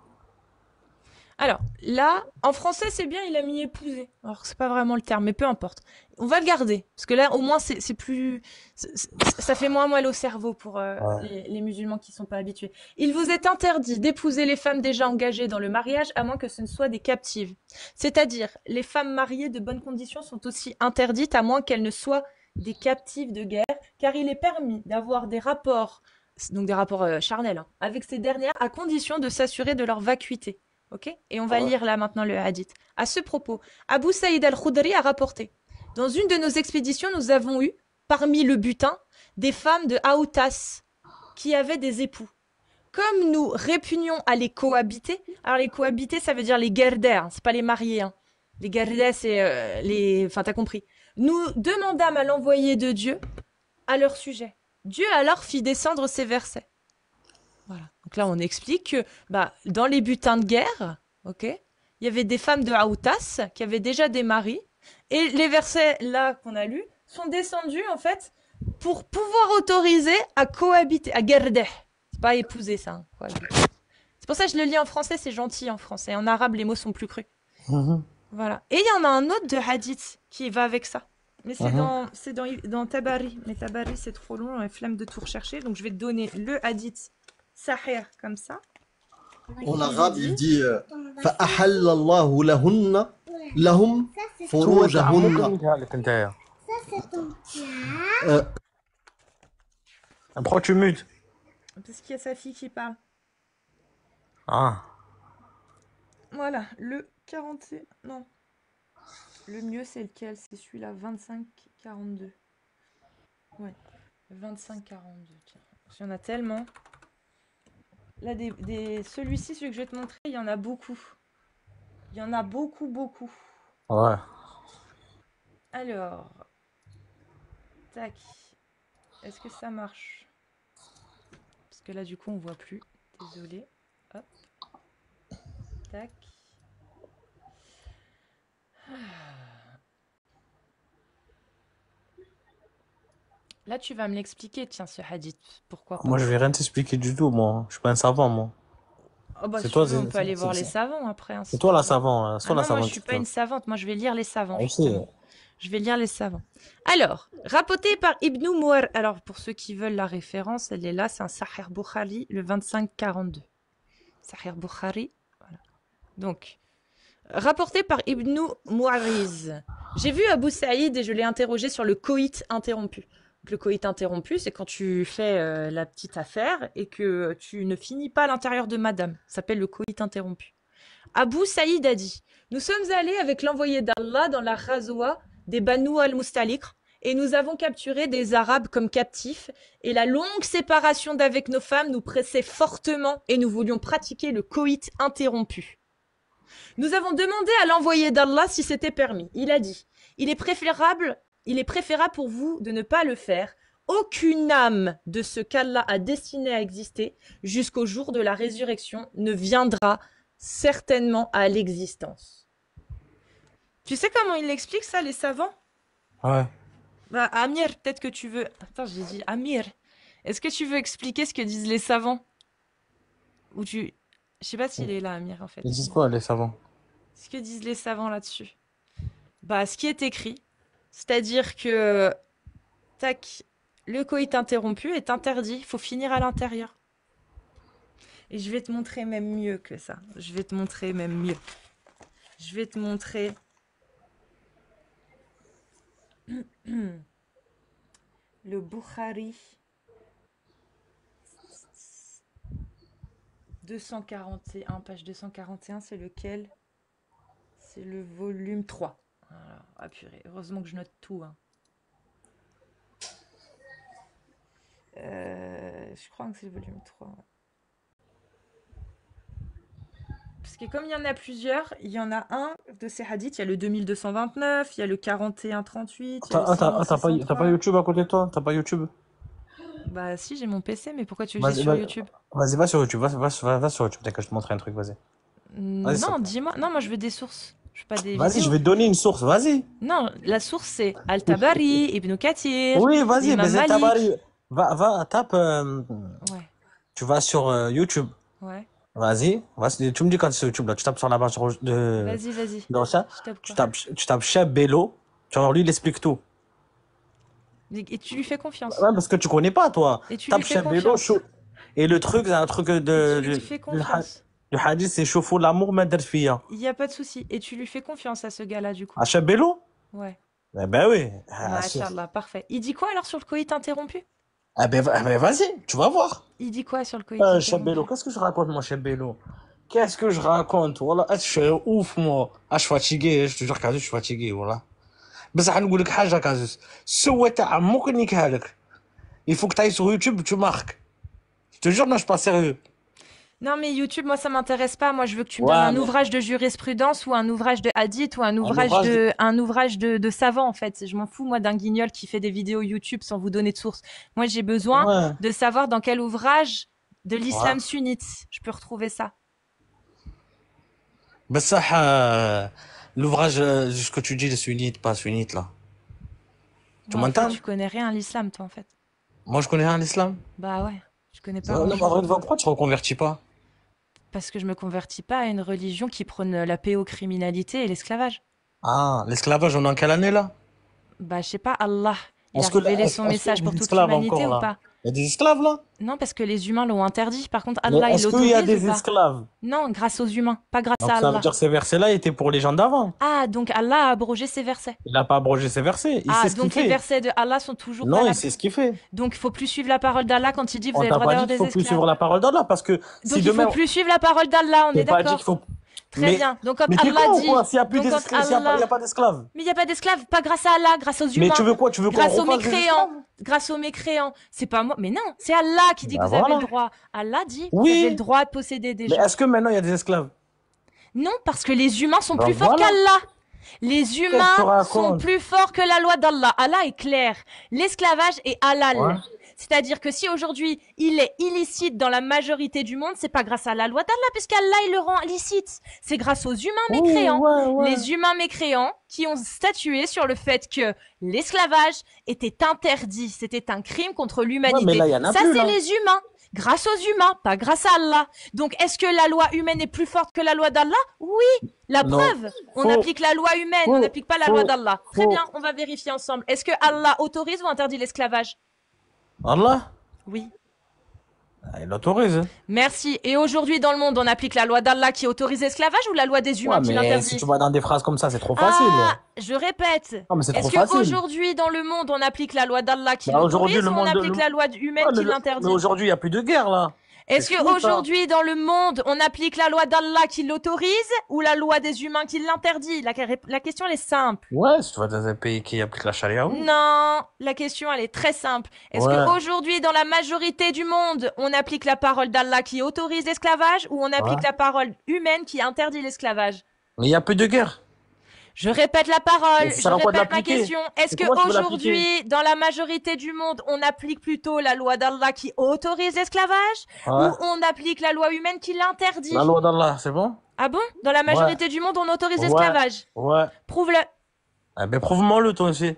Alors, là, en français, c'est bien, il a mis épouser. Alors, c'est pas vraiment le terme, mais peu importe. On va le garder. Parce que là, au moins, c'est plus. Ça fait moins mal au cerveau pour les musulmans qui sont pas habitués. Il vous est interdit d'épouser les femmes déjà engagées dans le mariage, à moins que ce ne soient des captives. C'est-à-dire, les femmes mariées de bonnes conditions sont aussi interdites, à moins qu'elles ne soient des captives de guerre, car il est permis d'avoir des rapports, donc des rapports charnels, hein, avec ces dernières, à condition de s'assurer de leur vacuité. Ok? Et on va lire là maintenant le hadith. À ce propos, Abu Saïd al-Khudri a rapporté: dans une de nos expéditions, nous avons eu, parmi le butin, des femmes de Aoutas qui avaient des époux. Comme nous répugnions à les cohabiter, alors les cohabiter, ça veut dire les guerdaires, c'est pas les mariés. Hein. Les guerdaires, c'est les. Enfin, t'as compris. Nous demandâmes à l'envoyé de Dieu à leur sujet. Dieu alors fit descendre ces versets. Voilà. Donc là, on explique que dans les butins de guerre, ok, il y avait des femmes de Aoutas qui avaient déjà des maris. Et les versets là qu'on a lus sont descendus en fait pour pouvoir autoriser à cohabiter, à guerder. C'est pas épouser ça. Hein, c'est pour ça que je le lis en français, c'est gentil en français. En arabe, les mots sont plus crus. Voilà. Et il y en a un autre de hadith qui va avec ça. Mais c'est dans Tabari. Mais Tabari, c'est trop long, la flemme de tout rechercher. Donc je vais te donner le hadith Sahih comme ça. En arabe, il dit فَأَحَلَّ اللَّهُ لَهُنَّ لَهُمْ فُرُوجَهُنَّ. Ça, c'est ton plat. Pourquoi tu mutes? Parce qu'il y a sa fille qui parle. Ah. Voilà, le 40... Non. Le mieux, c'est lequel? C'est celui-là, 25-42. Ouais, 25-42, tiens. Il y en a tellement. Là, celui-ci, celui que je vais te montrer, il y en a beaucoup. Il y en a beaucoup, beaucoup. Ouais. Alors... Tac. Est-ce que ça marche? Parce que là, du coup, on voit plus. Désolé. Hop. Tac. Là, tu vas me l'expliquer, tiens, ce hadith. Pourquoi pas? Moi, je vais rien t'expliquer du tout, moi. Je suis pas un savant, moi. Oh bah, C'est si toi, tu veux, on c'est- peut aller voir c'est- les savants après. Hein, C'est si toi tu la veux. savant, hein. C'est toi Ah la non, moi, savante. je suis pas une savante. Moi, je vais lire les savants. Ah, aussi. justement. Je vais lire les savants. Alors, rapporté par Ibn Mouar. Alors, pour ceux qui veulent la référence, elle est là. C'est un Sahih Bukhari, le 25-42. Sahih Bukhari. Voilà. Donc, rapporté par Ibn Mu'ariz. J'ai vu Abu Saïd et je l'ai interrogé sur le coït interrompu. Donc, le coït interrompu, c'est quand tu fais la petite affaire et que tu ne finis pas à l'intérieur de madame. Ça s'appelle le coït interrompu. Abu Saïd a dit: nous sommes allés avec l'envoyé d'Allah dans la Ghazwa des Banu al-Mustaliq et nous avons capturé des Arabes comme captifs, et la longue séparation d'avec nos femmes nous pressait fortement et nous voulions pratiquer le coït interrompu. Nous avons demandé à l'envoyé d'Allah si c'était permis. Il a dit: il est préférable pour vous de ne pas le faire. Aucune âme de ce qu'Allah a destiné à exister jusqu'au jour de la résurrection ne viendra certainement à l'existence. Tu sais comment il explique ça, les savants? Ouais. Amir, peut-être que tu veux... Attends, j'ai dit Amir. Est-ce que tu veux expliquer ce que disent les savants? Ou tu... Je sais pas s'il est là, Amir, en fait. Ils disent quoi, les savants? Ce que disent les savants là-dessus? Ce qui est écrit, c'est-à-dire que Tac. Le coït interrompu est interdit. Il faut finir à l'intérieur. Et je vais te montrer même mieux que ça. Je vais te montrer même mieux. Je vais te montrer... Le Bukhari 241, page 241, c'est lequel? C'est le volume 3. Voilà. Ah purée, heureusement que je note tout. Hein. Je crois que c'est le volume 3. Parce que comme il y en a plusieurs, il y en a un de ces hadiths, il y a le 2229, il y a le 4138, il y a le T'as pas YouTube à côté de toi? T'as pas YouTube? Bah si, j'ai mon PC, mais pourquoi tu le dis sur YouTube? Vas-y, va sur YouTube, va sur YouTube, t'inquiète, je te montrer un truc, vas-y. Non, dis-moi. Non, moi je veux des sources. Je veux pas des Vas-y, vidéos. je vais te donner une source, vas-y. Non, la source c'est Al-Tabari, Ibn Kathir. Oui, vas-y, Imam mais c'est Malik. Tabari. Va, tape. Ouais, Tu vas sur YouTube. ouais. Vas-y, tu me dis quand c'est sur YouTube, là. Tu tapes sur la barre de. Vas-y. Dans ça. Je tape quoi? Tu tapes Cheb Bello. Tu vois, lui, il explique tout. Et tu lui fais confiance. Ouais, parce que tu connais pas, toi. Et tu Tape lui fais Cheb Bello, confiance. Et le truc, c'est un truc de. Tu lui fais confiance. Le hadith, c'est chauffe l'amour, ma derfia. Il n'y a pas de souci. Et tu lui fais confiance à ce gars-là, du coup. À Cheb Bello? Ouais. Eh ben oui. Ah, Machallah, parfait. Il dit quoi alors sur le coït interrompu? vas-y, tu vas voir. Il dit quoi sur le coït Cheb Bello, interrompu? qu'est-ce que je raconte, moi, Cheb Bello? Qu'est-ce que je raconte? Voilà, je suis ouf, moi. Je suis fatigué, je te jure, Kazus, je suis fatigué, voilà. بس غنقول لك حاجه كازوس السوا تاع عمك نيكها لك il faut que tu ailles sur YouTube tu marques je te jure non je suis pas sérieux. Non, mais YouTube, moi, ça m'intéresse pas. Moi, je veux que tu me donnes un ouvrage de jurisprudence ou un ouvrage de hadith ou un ouvrage de savant, en fait. Je m'en fous, moi, d'un guignol qui fait des vidéos YouTube sans vous donner de source. Moi, j'ai besoin de savoir dans quel ouvrage de l'islam sunnite je peux retrouver ça. Ben ça, l'ouvrage, ce que tu dis, le sunnite, pas sunnite, là. Tu m'entends? Tu connais rien à l'islam, toi, en fait. Moi, je connais rien à l'islam. Bah ouais, je connais pas. Non, mais en vrai, pourquoi tu reconvertis pas? Parce que je me convertis pas à une religion qui prône la pédocriminalité et l'esclavage. Ah, l'esclavage, on est en quelle année, là? Bah, je sais pas, Allah, il a Est-ce que révélé son message pour toute l'humanité encore, ou là pas? Il y a des esclaves, là? Non, parce que les humains l'ont interdit. Par contre, Allah, il Est-ce l'autorise qu'il y a ou des pas? esclaves? Non, grâce aux humains, pas grâce Donc à ça veut Allah. dire que ces versets-là étaient pour les gens d'avant. Ah, donc Allah a abrogé ses versets. Il n'a pas abrogé ses versets. Il Ah, sait ce qu'il donc les fait. versets de Allah sont toujours Non, il valables. sait ce qu'il fait. Donc il faut plus suivre la parole d'Allah quand il dit vous On avez le t'a droit pas d'avoir dit qu'il des faut plus esclaves. suivre la parole d'Allah parce que Donc si il demain. faut plus suivre la parole d'Allah, on est J'ai pas dit d'accord. qu'il faut. Très bien. Donc quand Mais t'es Allah con ou dit, quoi? S'il n'y a plus donc quand d'esclaves, s'il n'y Allah- a pas d'esclaves. Mais il n'y a pas d'esclaves, pas grâce à Allah, grâce aux humains. Mais tu veux quoi? Tu veux qu'on Grâce aux refasse des mécréants. esclaves? Grâce aux mécréants. C'est pas moi. Mais non, c'est Allah qui dit Bah que vous avez voilà. le droit. Allah dit que Oui. vous avez le droit de posséder des Mais gens. est-ce que maintenant il y a des esclaves? Non, parce que les humains sont Bah plus forts voilà. qu'Allah. Les Qu'est-ce que tu humains sont racontes? plus forts que la loi d'Allah. Allah est clair. L'esclavage est halal. Ouais. C'est-à-dire que si aujourd'hui il est illicite dans la majorité du monde, c'est pas grâce à la loi d'Allah, puisqu'Allah il le rend licite. C'est grâce aux humains mécréants. Ouais. Les humains mécréants qui ont statué sur le fait que l'esclavage était interdit. C'était un crime contre l'humanité. Ouais, mais là, il y en a Ça, plus, c'est là. les humains. Grâce aux humains, pas grâce à Allah. Donc, est-ce que la loi humaine est plus forte que la loi d'Allah? Oui. La Non. preuve, on Faux. applique la loi humaine, on Faux. n'applique pas la Faux. loi d'Allah. Très Faux. bien, on va vérifier ensemble. Est-ce que Allah autorise ou interdit l'esclavage? Allah, Oui. il autorise. Merci. Et aujourd'hui, dans le monde, on applique la loi d'Allah qui autorise l'esclavage ou la loi des humains Ouais, qui mais l'interdit? si tu vas dans des phrases comme ça, c'est trop facile. Ah, je répète. Non, mais c'est trop Est-ce facile. qu'aujourd'hui, dans le monde, on applique la loi d'Allah qui Bah, aujourd'hui, l'autorise le ou on monde- applique le- la loi humaine Ouais, qui mais l'interdit? aujourd'hui, il n'y a plus de guerre, là. Est-ce c'est fini, ça. qu'aujourd'hui, dans le monde, on applique la loi d'Allah qui l'autorise ou la loi des humains qui l'interdit? La question, elle est simple. Ouais, si tu vas dans un pays qui applique la charia, oui. Non, la question, elle est très simple. Est-ce Ouais. qu'aujourd'hui, dans la majorité du monde, on applique la parole d'Allah qui autorise l'esclavage ou on applique Ouais. la parole humaine qui interdit l'esclavage? Mais il n'y a plus de guerre. Je répète la parole, Mais ça je sert à quoi de répète ma l'appliquer? question. Est-ce Et comment tu veux qu'aujourd'hui, dans la majorité du monde, on applique plutôt la loi d'Allah qui autorise l'esclavage Ouais. ou on applique la loi humaine qui l'interdit? La loi d'Allah, c'est bon? Ah bon? Dans la majorité du monde, on autorise Ouais. l'esclavage. Ouais. Prouve-le. Eh ben, prouve-moi-le, toi aussi.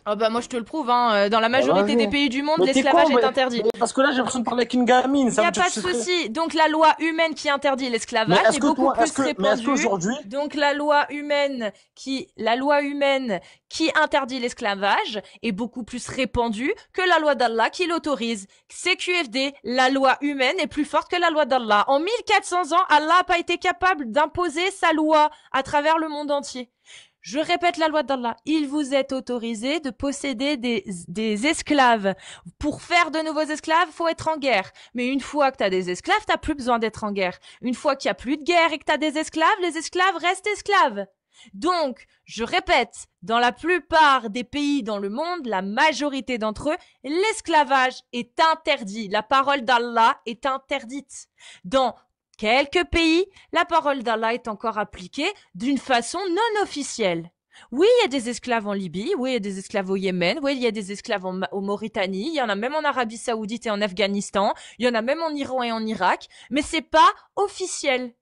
Ah bah moi je te le prouve, hein. Dans la majorité des pays du monde, Mais t'es l'esclavage con, est interdit. parce que là, j'ai l'impression de parler avec une gamine. Il Ça n'y veut a dire pas que de tu serais- souci. Donc la loi humaine qui interdit Mais l'esclavage est-ce est que beaucoup toi, plus mais est-ce répandue. qu'aujourd'hui, Donc la loi humaine qui interdit l'esclavage est beaucoup plus répandue que la loi d'Allah qui l'autorise. CQFD, la loi humaine est plus forte que la loi d'Allah. En 1400 ans, Allah n'a pas été capable d'imposer sa loi à travers le monde entier. Je répète la loi d'Allah. Il vous est autorisé de posséder des esclaves. Pour faire de nouveaux esclaves, faut être en guerre. Mais une fois que t'as des esclaves, t'as plus besoin d'être en guerre. Une fois qu'il y a plus de guerre et que t'as des esclaves, les esclaves restent esclaves. Donc, je répète, dans la plupart des pays dans le monde, la majorité d'entre eux, l'esclavage est interdit. La parole d'Allah est interdite. Dans quelques pays, la parole d'Allah est encore appliquée d'une façon non officielle. Oui, il y a des esclaves en Libye, oui, il y a des esclaves au Yémen, oui, il y a des esclaves en Mauritanie, il y en a même en Arabie Saoudite et en Afghanistan, il y en a même en Iran et en Irak, mais c'est pas officiel.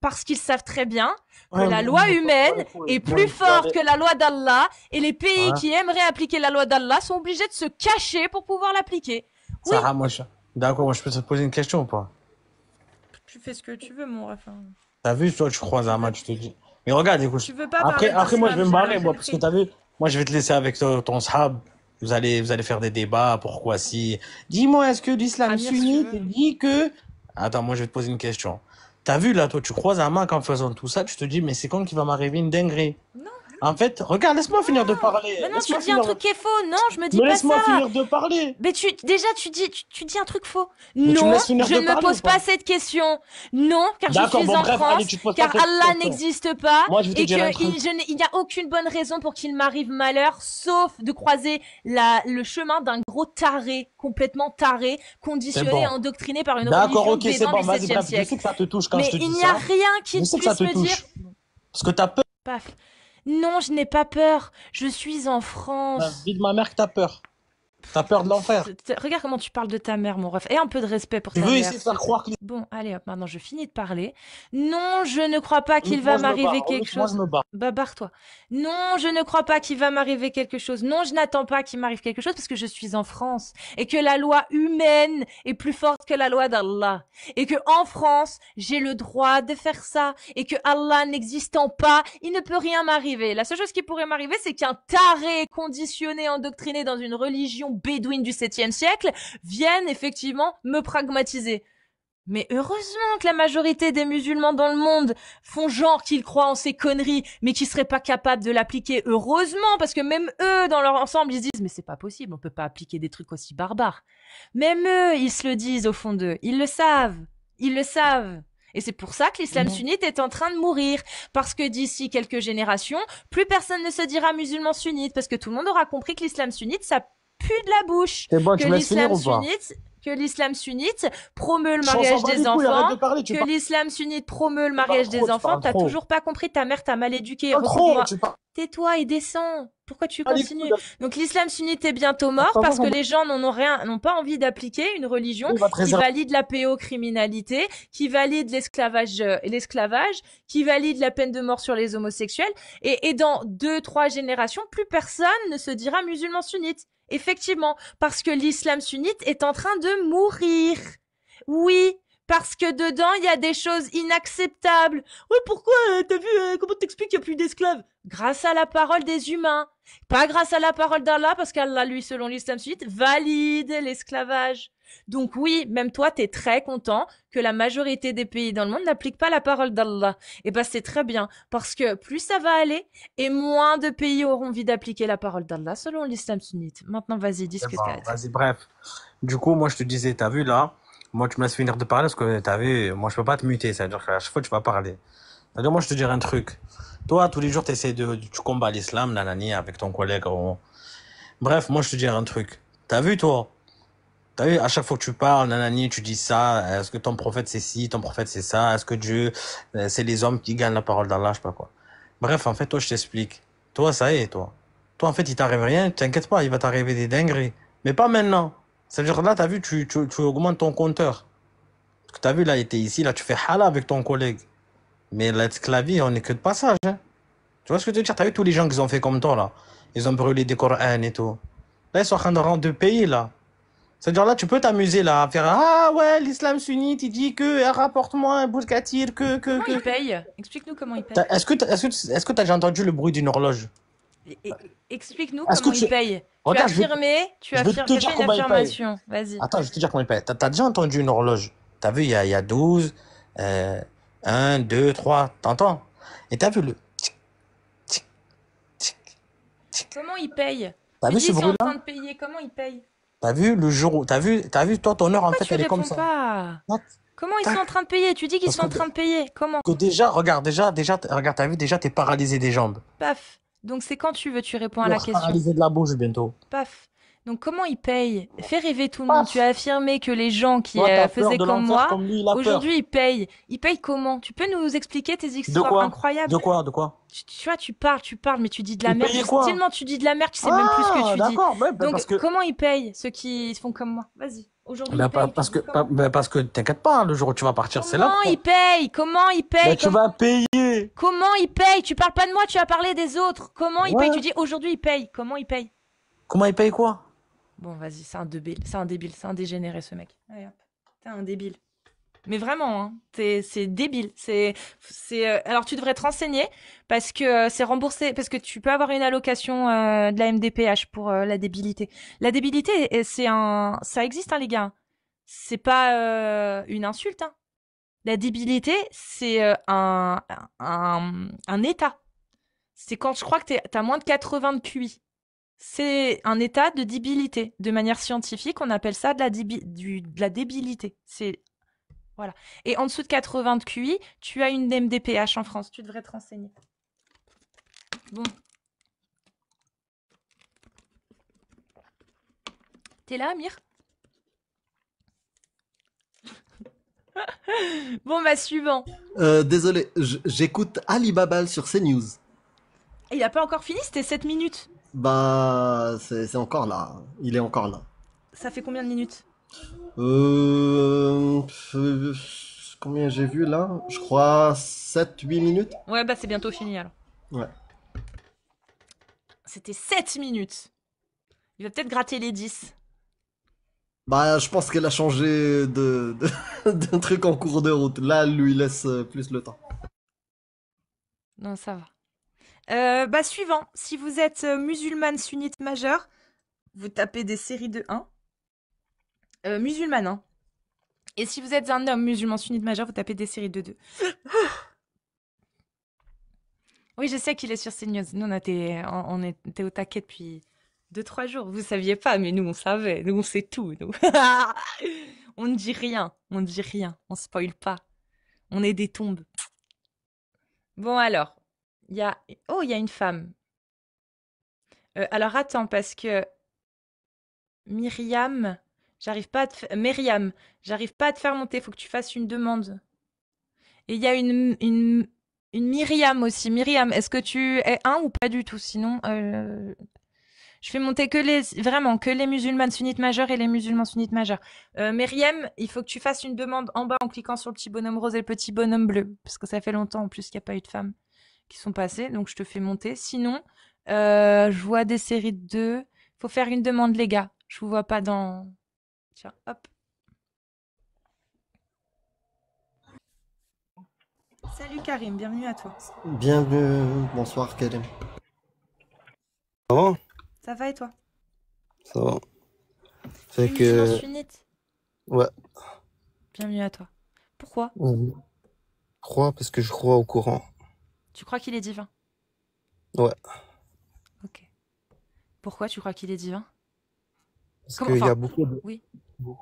Parce qu'ils savent très bien que la loi humaine est plus forte que la loi d'Allah et les pays qui aimeraient appliquer la loi d'Allah sont obligés de se cacher pour pouvoir l'appliquer. Oui. Sarah, d'accord, moi je peux te poser une question ou pas? Tu fais ce que tu veux, mon ref. T'as vu, toi, tu croises un match, je te dis. Mais regarde, écoute. Tu veux pas Après, moi, je vais me barrer, moi, parce que t'as vu, moi, je vais te laisser avec ton sahab. Vous allez faire des débats, pourquoi si. Dis-moi, est-ce que l'islam sunnite dit que. Attends, moi, je vais te poser une question. T'as vu, là, toi, tu croises un mec en faisant tout ça, tu te dis, mais c'est quand qu'il va m'arriver une dinguerie? Non. En fait, regarde, laisse-moi finir de parler. Mais non, tu dis un truc qui est faux. Non, je me dis mais pas ça. laisse-moi finir de parler. Mais tu dis un truc faux. Mais non, je ne me pose pas cette question. Non, car je suis en France, car Allah n'existe pas, et il n'y a aucune bonne raison pour qu'il m'arrive malheur, sauf de croiser le chemin d'un gros taré, complètement taré, conditionné et endoctriné par une religion bédouin du 7e siècle. Je sais que ça te touche quand je te dis ça. Mais il n'y a rien qui puisse me dire. Parce que t'as peur. Paf. Non, je n'ai pas peur. Je suis en France. Dis de ma mère que t'as peur. T'as peur de l'enfer. Regarde comment tu parles de ta mère, mon ref. Et un peu de respect pour ta mère. Tu veux essayer de faire croire que... Bon, allez hop, maintenant je finis de parler. Non, je ne crois pas qu'il va m'arriver quelque chose. Moi, je me bats. Bah, barre-toi. Non, je ne crois pas qu'il va m'arriver quelque chose. Non, je n'attends pas qu'il m'arrive quelque chose parce que je suis en France. Et que la loi humaine est plus forte que la loi d'Allah. Et que en France, j'ai le droit de faire ça. Et que Allah n'existant pas, il ne peut rien m'arriver. La seule chose qui pourrait m'arriver, c'est qu'un taré conditionné, endoctriné dans une religion bédouine du 7e siècle viennent effectivement me pragmatiser. Mais heureusement que la majorité des musulmans dans le monde font genre qu'ils croient en ces conneries, mais qu'ils seraient pas capables de l'appliquer. Heureusement, parce que même eux, dans leur ensemble, ils se disent, mais c'est pas possible, on peut pas appliquer des trucs aussi barbares. Même eux, ils se le disent au fond d'eux. Ils le savent. Ils le savent. Et c'est pour ça que l'islam sunnite est en train de mourir. Parce que d'ici quelques générations, plus personne ne se dira musulman sunnite, parce que tout le monde aura compris que l'islam sunnite, ça pue de la bouche. C'est bon, tu me laisses finir ou pas? Que l'islam sunnite promeut le mariage des enfants, que l'islam sunnite promeut le mariage des enfants, t'as toujours pas compris, ta mère t'a mal éduqué. Tais-toi et descends. Pourquoi tu continues? Donc l'islam sunnite est bientôt mort parce que les gens n'ont pas envie d'appliquer une religion qui valide la pédocriminalité, qui valide l'esclavage, qui valide la peine de mort sur les homosexuels. Et dans 2-3 générations, plus personne ne se dira musulman sunnite. Effectivement, parce que l'islam sunnite est en train de mourir. Oui, parce que dedans, il y a des choses inacceptables. Oui, pourquoi? T'as vu, comment t'expliques qu'il n'y a plus d'esclaves? Grâce à la parole des humains. Pas grâce à la parole d'Allah, parce qu'Allah, lui, selon l'islam sunnite, valide l'esclavage. Donc oui, même toi, t'es très content que la majorité des pays dans le monde n'appliquent pas la parole d'Allah. Et ben c'est très bien, parce que plus ça va aller, et moins de pays auront envie d'appliquer la parole d'Allah selon l'islam sunnite. Maintenant, vas-y, dis ce que t'as à dire. Vas-y, bref. Du coup, moi, je te disais, t'as vu là, moi, tu me laisses finir de parler, parce que t'as vu, moi, je peux pas te muter, c'est-à-dire qu'à chaque fois, tu vas parler. C'est-à-dire, moi, je te dirais un truc. Toi, tous les jours, tu combats l'islam, nanani, avec ton collègue. Bref, moi, je te dirais un truc. T'as vu, toi? T'as vu, à chaque fois que tu parles, nanani, tu dis ça, est-ce que ton prophète c'est ci, ton prophète c'est ça, est-ce que Dieu, c'est les hommes qui gagnent la parole d'Allah, je sais pas quoi. Bref, en fait, toi, je t'explique. Toi, ça y est, toi. Toi, en fait, il t'arrive rien, t'inquiète pas, il va t'arriver des dingueries. Mais pas maintenant. C'est-à-dire, là, t'as vu, tu augmentes ton compteur. Parce que t'as vu, là, il était ici, là, tu fais hala avec ton collègue. Mais l'esclavie, on n'est que de passage, hein. Tu vois ce que je veux dire? T'as vu tous les gens qui ont fait comme toi, là. Ils ont brûlé des Corans et tout. Là, ils sont en train de payer, là. C'est-à-dire, là, tu peux t'amuser, là, à faire, ah ouais, l'islam sunnite, il dit que, rapporte-moi un bout de katir, Comment il paye? Explique-nous comment il paye. Est-ce que t'as déjà entendu le bruit d'une horloge? Explique-nous Est-ce comment que il paye. Regarde, Tu as affirmé, tu je vais as te dire fait une comment il paye. affirmation. Vas-y. Attends, je vais te dire comment il paye. T'as déjà entendu une horloge? T'as vu, il y a 12, 1, 2, 3, t'entends? Et t'as vu le... Comment il paye? T'as Tu vu dis ce ils sont en bruit-là? train de payer, comment il paye? T'as vu le jour où... T'as vu, toi, ton heure, en Pourquoi fait, tu elle est comme réponds ça. pas? What? Comment ils sont en train de payer? Tu dis qu'ils Parce sont en que, train de payer. Comment? que déjà, regarde, regarde, t'as vu, déjà, t'es paralysé des jambes. Paf. Donc c'est quand tu veux, tu réponds à Tu la vas question. paralysé de la bouche bientôt. Paf. Donc comment il paye? Fais rêver tout le monde. Tu as affirmé que les gens qui Toi, t'as peur faisaient de comme l'enfer moi, comme lui, il a peur. aujourd'hui ils payent. Ils payent comment? Tu peux nous expliquer tes De histoires quoi? incroyables? De quoi? De quoi? Tu vois, tu parles, mais tu dis de la Il merde. payait quoi? Tellement tu dis de la merde, tu sais même plus ce que Ah, tu dis. d'accord, ouais, bah, Donc parce que... comment ils payent, ceux qui font comme moi? Vas-y. Aujourd'hui Bah, ils payent. parce Tu que, dis comment? parce que t'inquiète pas, le jour où tu vas partir, c'est là Comment que ils payent? Comment ils bah, payent? tu vas payer. Comment ils payent? Tu parles pas de moi, tu as parlé des autres. Comment ils Ouais. payent? Tu dis aujourd'hui ils payent. Comment ils payent? Comment il paye quoi? Bon, vas-y, c'est un débile, c'est un dégénéré ce mec. Allez, hop. T'es un débile. Mais vraiment, hein, c'est débile. Alors tu devrais te renseigner parce que c'est remboursé, parce que tu peux avoir une allocation de la MDPH pour la débilité. La débilité, ça existe, hein, les gars. C'est pas une insulte, hein. La débilité, c'est un état. C'est quand je crois que t'as moins de 80 de QI. C'est un état de débilité. De manière scientifique, on appelle ça de la débilité. Voilà. Et en dessous de 80 de QI, tu as une MDPH en France. Tu devrais te renseigner. Bon. T'es là, Amir? Bon, bah, suivant. Désolé, j'écoute Ali Babal sur CNews. Il a pas encore fini, c'était 7 minutes. Bah, c'est encore là. Il est encore là. Ça fait combien de minutes? Combien j'ai vu là? Je crois 7-8 minutes. Ouais, bah c'est bientôt fini alors. Ouais. C'était 7 minutes. Il va peut-être gratter les 10. Bah, je pense qu'elle a changé d'un truc en cours de route. Là, elle lui laisse plus le temps. Non, ça va. Bah suivant. Si vous êtes musulmane sunnite majeure, vous tapez des séries de 1. Musulmane, hein. Et si vous êtes un homme musulman sunnite majeur, vous tapez des séries de 2. Oui, je sais qu'il est sur CNews. Nous, on était au taquet depuis 2-3 jours. Vous saviez pas, mais nous, on savait. Nous, on sait tout, nous. On ne dit rien. On ne dit rien. On spoil pas. On est des tombes. Bon, alors. Il y a une femme. Alors, attends, parce que... Myriam, j'arrive pas à te faire monter. Faut que tu fasses une demande. Et il y a une Myriam aussi. Myriam, est-ce que tu es un ou pas du tout? Sinon, je fais monter que les musulmanes sunnites majeures et les musulmans sunnites majeurs. Myriam, il faut que tu fasses une demande en bas en cliquant sur le petit bonhomme rose et le petit bonhomme bleu. Parce que ça fait longtemps en plus qu'il n'y a pas eu de femmes qui sont passées. Donc, je te fais monter. Sinon, je vois des séries de 2. Faut faire une demande, les gars. Je vous vois pas dans... Tiens, hop. Salut Karim, bienvenue à toi. Bienvenue, bonsoir Karim. Ça va? Ça va et toi? Ça va. Tu es Fait musulman que... sunnite? Ouais. Bienvenue à toi. Pourquoi? Je crois parce que je crois au Coran. Tu crois qu'il est divin? Ouais. Ok. Pourquoi tu crois qu'il est divin? Parce Comment, qu'il y enfin, a beaucoup de, oui.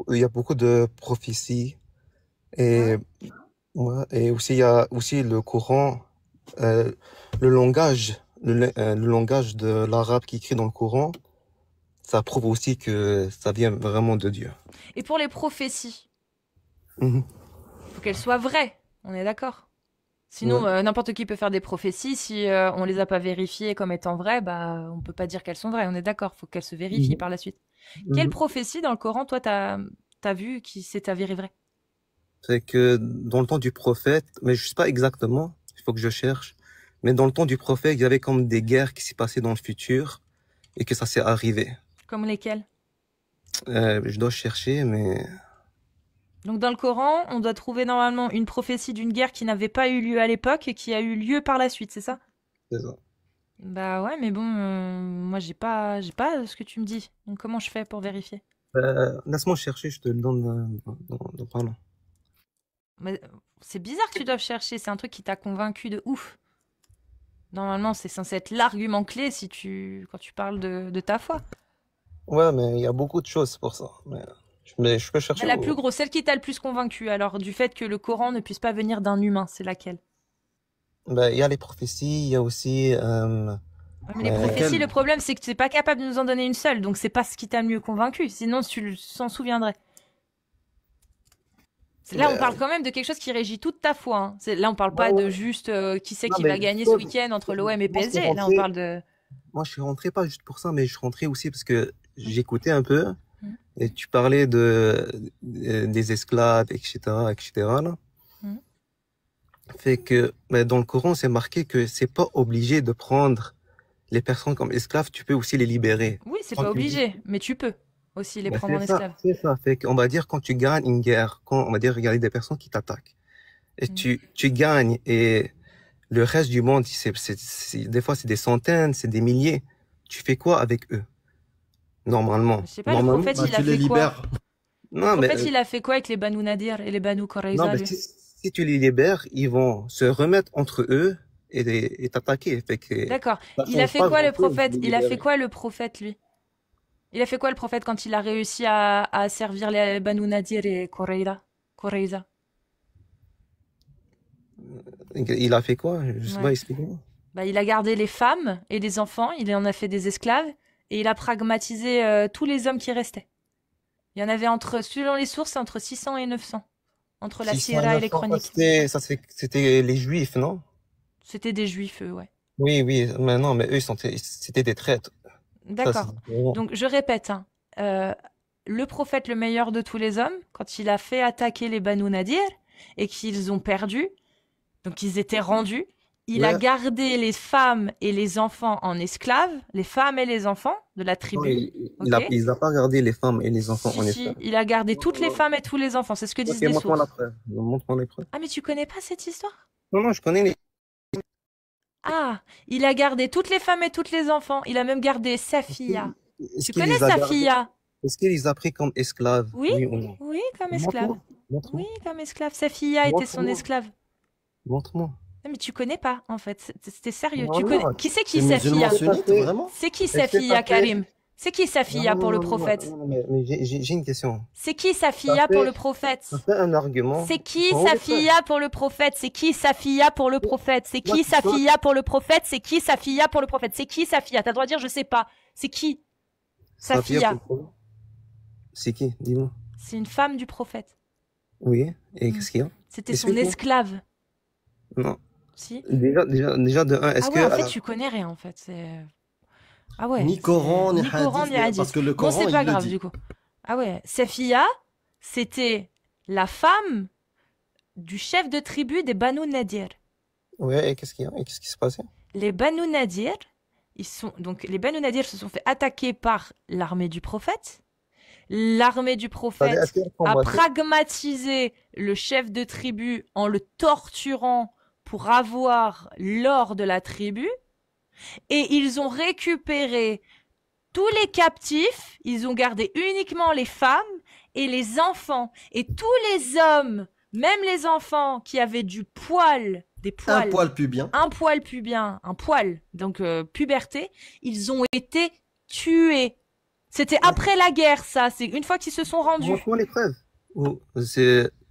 il y a beaucoup de prophéties. Et, ouais, et aussi, il y a aussi le Coran, le langage de l'arabe qui écrit dans le Coran, ça prouve aussi que ça vient vraiment de Dieu. Et pour les prophéties, Mhm. faut qu'elles soient vraies. On est d'accord? Sinon, Ouais. n'importe qui peut faire des prophéties. Si on les a pas vérifiées comme étant vraies, bah, on peut pas dire qu'elles sont vraies. On est d'accord? Faut qu'elles se vérifient Mhm. par la suite. Quelle Mhm. prophétie dans le Coran, toi, t'as vu qui s'est avérée vraie? C'est que dans le temps du prophète, mais je sais pas exactement, il faut que je cherche, mais dans le temps du prophète, il y avait comme des guerres qui s'est passées dans le futur. et que ça s'est arrivé. Comme lesquels? Je dois chercher, mais Donc dans le Coran, on doit trouver normalement une prophétie d'une guerre qui n'avait pas eu lieu à l'époque et qui a eu lieu par la suite, c'est ça? c'est ça. Bah ouais, mais bon, moi j'ai pas ce que tu me dis. Donc comment je fais pour vérifier? Laisse-moi chercher, je te le donne dans pas long. Mais c'est bizarre que tu doives chercher, c'est un truc qui t'a convaincu de ouf. Normalement, c'est censé être l'argument clé quand tu parles de ta foi. Ouais, mais il y a beaucoup de choses pour ça. Mais je peux chercher. Mais la plus grosse, celle qui t'a le plus convaincu, alors du fait que le Coran ne puisse pas venir d'un humain, c'est laquelle? Ben, il y a les prophéties, il y a aussi. Ouais, mais les prophéties, le problème, c'est que tu n'es pas capable de nous en donner une seule, donc c'est pas ce qui t'a le mieux convaincu, sinon tu s'en souviendrais. Là, on parle quand même de quelque chose qui régit toute ta foi. Hein. Là, on parle pas de juste qui c'est qui va gagner ce week-end entre l'OM et PSG. Là, on parle de. Moi, je suis rentré pas juste pour ça, mais je suis rentré aussi parce que j'écoutais un peu et tu parlais des esclaves, etc., etc. Là. Fait que dans le Coran, c'est marqué que c'est pas obligé de prendre les personnes comme esclaves. Tu peux aussi les libérer. Oui, c'est pas obligé, mais tu peux aussi les prendre en esclaves. C'est ça. Fait qu'on va dire quand tu gagnes une guerre, quand on va dire regarder des personnes qui t'attaquent et tu gagnes et le reste du monde, des fois c'est des centaines, c'est des milliers. Tu fais quoi avec eux? Normalement. Je sais pas, le prophète, il a fait quoi? Non, le prophète, il a fait quoi avec les Banu Nadir et les Banu Qurayza? Non, mais si tu les libères, ils vont se remettre entre eux et t'attaquer. D'accord. Il a fait quoi le prophète? Il a fait quoi le prophète, lui? Il a fait quoi le prophète quand il a réussi à servir les Banu Nadir et Qurayza? Il a fait quoi? Je sais pas, explique-moi. Bah, il a gardé les femmes et les enfants, il en a fait des esclaves et il a pragmatisé tous les hommes qui restaient. Il y en avait selon les sources, entre 600 et 900. Entre la Sira et les chroniques. C'était les Juifs, non? C'était des Juifs, eux, ouais. Oui, mais non, mais eux, c'était des traîtres. D'accord. Donc, je répète, le prophète, le meilleur de tous les hommes, quand il a fait attaquer les Banu Nadir et qu'ils ont perdu, donc ils étaient rendus, il a gardé les femmes et les enfants en esclaves, les femmes et les enfants de la tribu. Non, il n'a pas gardé les femmes et les enfants en esclaves. Il a gardé toutes les femmes et tous les enfants, c'est ce que disent les sources. Montre-moi les preuves. Ah, mais tu connais pas cette histoire? Non, je connais les... Ah, il a gardé toutes les femmes et tous les enfants. Il a même gardé Safiya. Tu connais Safiya? Est-ce qu'il les a pris comme esclaves? Oui, oui, comme esclaves. Oui, comme esclaves. Safiya était son esclave. Montre-moi. Non, mais tu connais pas, en fait. C'était sérieux. Non, Qui c'est qui Safiya? C'est qui Safiya, Karim? C'est qui Safiya pour le prophète? Mais j'ai une question. C'est qui Safiya pour le prophète? Ça fait un argument. C'est qui Safiya pour le prophète? C'est qui Safiya pour le prophète? C'est qui Safiya pour le prophète? C'est qui Safiya pour le prophète? C'est qui Safiya? T'as le droit de dire je sais pas. C'est qui Safiya? C'est qui? Dis-moi. C'est une femme du prophète. Oui. Et qu'est-ce qu'il y a? C'était son esclave. Non. Si. Déjà de un, est-ce que... en fait, tu connais rien, en fait. Ah ouais. Ni Coran, ni Hadith. Parce que le Coran, bon, c'est pas grave, du coup. Ah ouais. Safiya, c'était la femme du chef de tribu des Banu Nadir. Ouais, et qu'est-ce qu'il y a? Et qu'est-ce qui se passait? Les Banu Nadir, les Banu Nadir se sont fait attaquer par l'armée du prophète. L'armée du prophète a pragmatisé le chef de tribu en le torturant pour avoir l'or de la tribu. Et ils ont récupéré tous les captifs, ils ont gardé uniquement les femmes et les enfants. Et tous les hommes, même les enfants qui avaient du poil, des poils, un poil pubien, un poil, donc puberté, ils ont été tués. C'était après la guerre, ça. C'est une fois qu'ils se sont rendus. Montre-moi les preuves.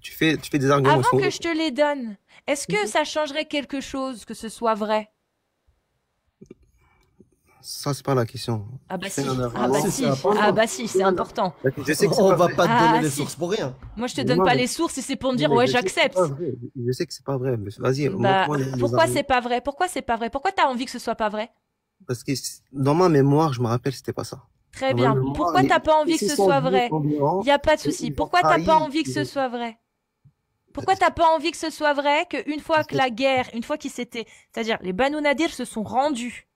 Tu fais des arguments. Avant que je te les donne, est-ce que ça changerait quelque chose que ce soit vrai? Ça, c'est pas la question. Ah bah si, c'est important. Je sais que on va pas te donner les sources pour rien. Moi, je te donne pas les sources si c'est pour me dire ouais, j'accepte. Je sais que c'est pas vrai. Vas-y. Pourquoi c'est pas vrai? Pourquoi t'as envie que ce soit pas vrai? Parce que dans ma mémoire, je me rappelle, c'était pas ça. Très bien. Pourquoi t'as pas envie que ce soit vrai? Il y a pas de souci. Pourquoi t'as pas envie que ce soit vrai? Pourquoi t'as pas envie que ce soit vrai qu'une fois que la guerre, une fois qu'ils s'étaient, c'est-à-dire les Banu Nadir se sont rendus,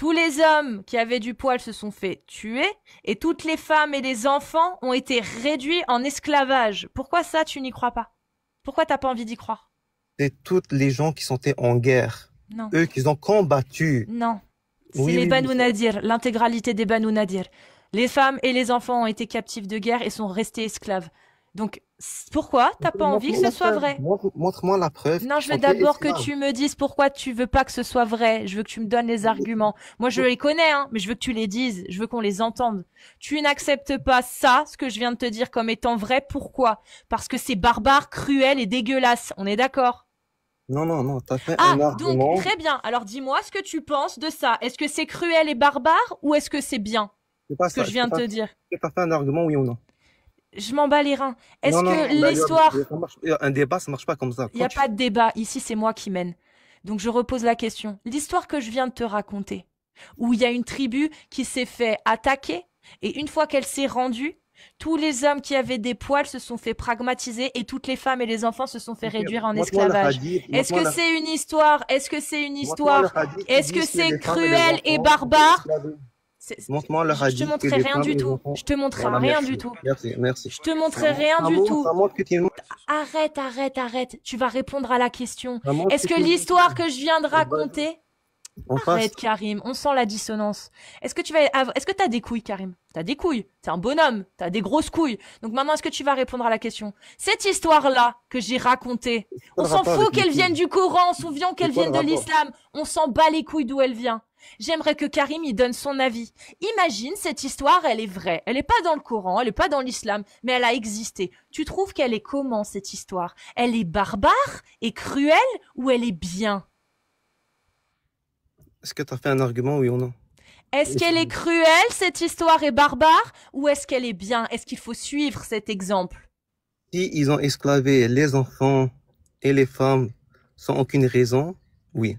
Tous les hommes qui avaient du poil se sont fait tuer et toutes les femmes et les enfants ont été réduits en esclavage. Pourquoi ça, tu n'y crois pas? Pourquoi t'as pas envie d'y croire? C'est toutes les gens qui sont en guerre. Non. Eux qui ont combattu. Non. C'est Oui, les oui, Banu oui. Nadir, l'intégralité des Banu Nadir. Les femmes et les enfants ont été captifs de guerre et sont restés esclaves. Donc, pourquoi t'as pas envie que ce soit vrai? Montre-moi la preuve. Non, qu'ils je veux sont d'abord que esclaves. tu me dises pourquoi tu veux pas que ce soit vrai. Je veux que tu me donnes les arguments. Moi, je les connais, hein, mais je veux que tu les dises. Je veux qu'on les entende. Tu n'acceptes pas ça, ce que je viens de te dire, comme étant vrai. Pourquoi? Parce que c'est barbare, cruel et dégueulasse. On est d'accord? Non, t'as fait Ah, un argument. donc, très bien. Alors, dis-moi ce que tu penses de ça. Est-ce que c'est cruel et barbare ou est-ce que c'est bien, C'est pas ce que ça. je viens de te dire? T'as fait un argument, oui ou non? Je m'en bats les reins. Est-ce Non, que bah, l'histoire... un débat, ça marche pas comme ça. Il n'y a pas de débat. Ici, c'est moi qui mène. Donc, je repose la question. L'histoire que je viens de te raconter, où il y a une tribu qui s'est fait attaquer, et une fois qu'elle s'est rendue, tous les hommes qui avaient des poils se sont fait pragmatiser, et toutes les femmes et les enfants se sont fait réduire en esclavage. Est-ce que c'est une histoire? Est-ce que c'est une histoire? Est-ce que c'est cruel et barbare? Montre-moi le Je te hadith. montrerai rien du tout. Je te montrerai Voilà, rien merci. du tout. Merci. Je te montrerai rien du tout. Ça montre que tu es... Arrête. Tu vas répondre à la question. Ça montre Est-ce que tu es- l'histoire que je viens de raconter... On passe. Arrête, Karim. On sent la dissonance. Est-ce que t'as des couilles, Karim? T'as des couilles. T'es un bonhomme. T'as des grosses couilles. Donc maintenant, est-ce que tu vas répondre à la question? Cette histoire-là que j'ai racontée, on s'en fout qu'elle vienne du Coran, on s'en fout qu'elle vienne de l'islam. On s'en bat les couilles d'où elle vient. J'aimerais que Karim y donne son avis. Imagine, cette histoire, elle est vraie. Elle est pas dans le Coran, elle est pas dans l'islam, mais elle a existé. Tu trouves qu'elle est comment, cette histoire? Elle est barbare et cruelle ou elle est bien? Est-ce que tu as fait un argument, oui ou non? Est-ce qu'elle est cruelle, cette histoire est barbare, ou est-ce qu'elle est bien? Est-ce qu'il faut suivre cet exemple? Si ils ont esclavé les enfants et les femmes sans aucune raison, oui.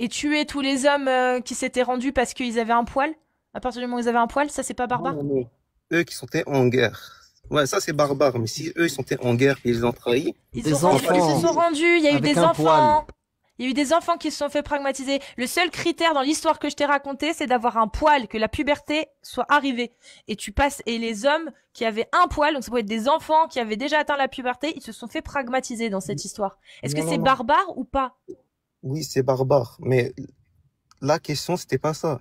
Et tuer tous les hommes qui s'étaient rendus parce qu'ils avaient un poil? À partir du moment où ils avaient un poil, ça c'est pas barbare? Non. Eux qui sont en guerre. Ouais, ça c'est barbare, mais si eux ils sont en guerre et ils les ont trahis, Ils Des se sont enfants rendus, il y a eu avec des un enfants. Il y a eu des enfants qui se sont fait pragmatiser. Le seul critère dans l'histoire que je t'ai raconté, c'est d'avoir un poil, que la puberté soit arrivée. Et tu passes, et les hommes qui avaient un poil, donc ça peut être des enfants qui avaient déjà atteint la puberté, ils se sont fait pragmatiser dans cette histoire. Est-ce que Non, c'est non. barbare ou pas? oui, c'est barbare. Mais la question, c'était pas ça.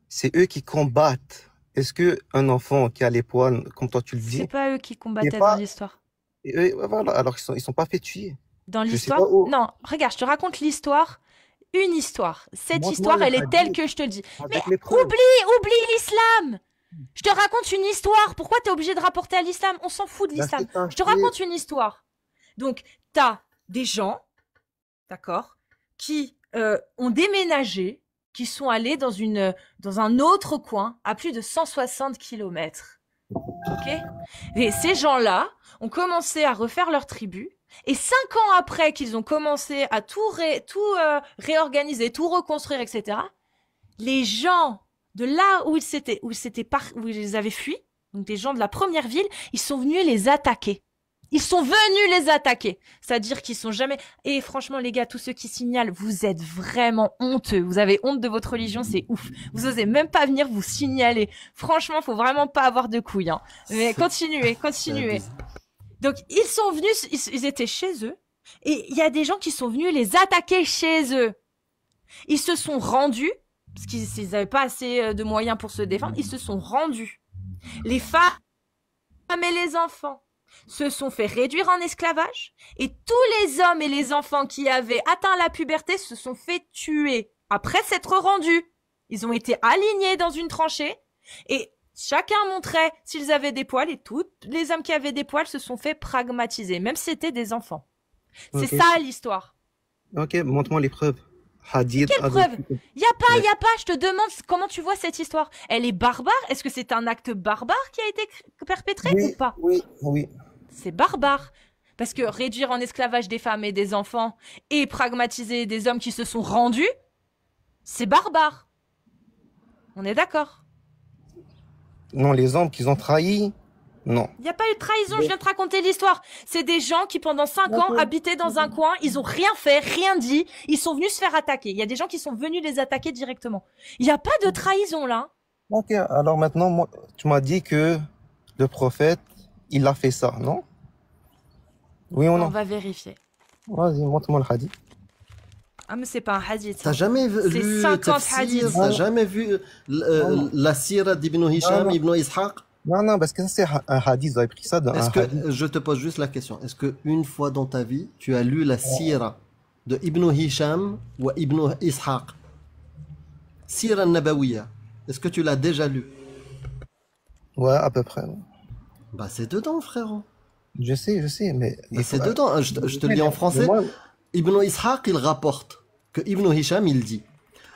C'est eux qui combattent. Est-ce que un enfant qui a les poils, comme toi tu le dis, C'est pas eux qui combattaient pas- dans l'histoire. et eux, ouais, voilà, alors ils sont pas fait tuer. Dans sais l'histoire? pas où. Non, regarde, je te raconte l'histoire. Une histoire. Cette Montre-moi histoire, le elle est telle hadith que je te le dis. avec Mais les preuves. oublie l'islam! Je te raconte une histoire. Pourquoi t'es obligé de rapporter à l'islam? On s'en fout de Bah, l'islam. c'est un Je te fait. raconte une histoire. Donc, t'as des gens, d'accord, qui ont déménagé, qui sont allés dans un autre coin à plus de 160 kilomètres. Ok? Et ces gens-là ont commencé à refaire leur tribu. Et 5 ans après qu'ils ont commencé à tout réorganiser, tout reconstruire, etc., les gens de là où ils les avaient fui, donc des gens de la première ville, ils sont venus les attaquer. Ils sont venus les attaquer. C'est-à-dire qu'ils sont jamais... Et franchement, les gars, tous ceux qui signalent, vous êtes vraiment honteux. Vous avez honte de votre religion, c'est ouf. Vous osez même pas venir vous signaler. Franchement, faut vraiment pas avoir de couilles, hein. Mais continuez. Donc, ils sont venus, ils étaient chez eux. Et il y a des gens qui sont venus les attaquer chez eux. Ils se sont rendus, parce qu'ils n'avaient pas assez de moyens pour se défendre, ils se sont rendus. Les femmes et les enfants se sont fait réduire en esclavage, et tous les hommes et les enfants qui avaient atteint la puberté se sont fait tuer après s'être rendus. Ils ont été alignés dans une tranchée, et chacun montrait s'ils avaient des poils, et tous les hommes qui avaient des poils se sont fait pragmatiser, même si c'était des enfants. C'est Ok. ça l'histoire. Ok, montre-moi les preuves. Hadith. Quelle avec- preuve? Y a pas, je te demande comment tu vois cette histoire. Elle est barbare? Est-ce que c'est un acte barbare qui a été perpétré ou pas? Oui. C'est barbare. Parce que réduire en esclavage des femmes et des enfants et pragmatiser des hommes qui se sont rendus, c'est barbare. On est d'accord? Non, les hommes qu'ils ont trahis, Non. Il n'y a pas eu de trahison, je viens de te raconter l'histoire. C'est des gens qui, pendant 5 ans, habitaient dans un coin, ils ont rien fait, rien dit, ils sont venus se faire attaquer. Il y a des gens qui sont venus les attaquer directement. Il n'y a pas de trahison, là. Ok, alors maintenant, moi, tu m'as dit que le prophète, il a fait ça, non? Oui ou On non? va vérifier. Vas-y, montre-moi le hadith. Ah, mais c'est pas un hadith. T'as jamais C'est lu 50 Tafsir, hadiths. t'as jamais vu la sira d'Ibn Hisham, Non. Ibn Ishaq? Non, parce que ça, c'est un hadith, vous avez pris ça d'un Est-ce que, hadith. je te pose juste la question, est-ce que une fois dans ta vie, tu as lu la sira de Ibn Hisham ou Ibn Ishaq? Sira Nabawiya. Est-ce que tu l'as déjà lu? Ouais, à peu près. Ouais. Bah c'est dedans, frérot. Je sais, mais... Bah, c'est dedans, hein, je te le lis en français. Moi, Ibn Ishaq, il rapporte que Ibn Hisham, il dit: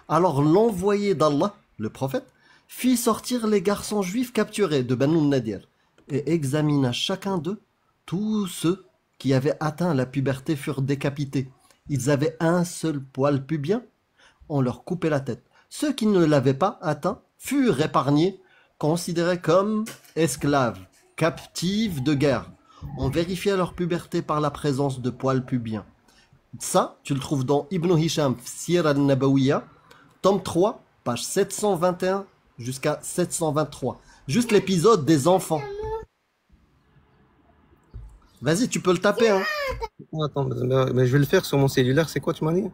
alors l'envoyé d'Allah, le prophète, fit sortir les garçons juifs capturés de Banu Nadir et examina chacun d'eux. Tous ceux qui avaient atteint la puberté furent décapités. Ils avaient un seul poil pubien, on leur coupait la tête. Ceux qui ne l'avaient pas atteint furent épargnés, considérés comme esclaves, captifs de guerre. On vérifiait leur puberté par la présence de poils pubiens. Ça, tu le trouves dans Ibn Hisham, Sira al-Nabawiya, tome 3, page 721 jusqu'à 723. Juste l'épisode des enfants. Vas-y, tu peux le taper, hein. attends, mais je vais le faire sur mon cellulaire. C'est quoi, tu m'as dit?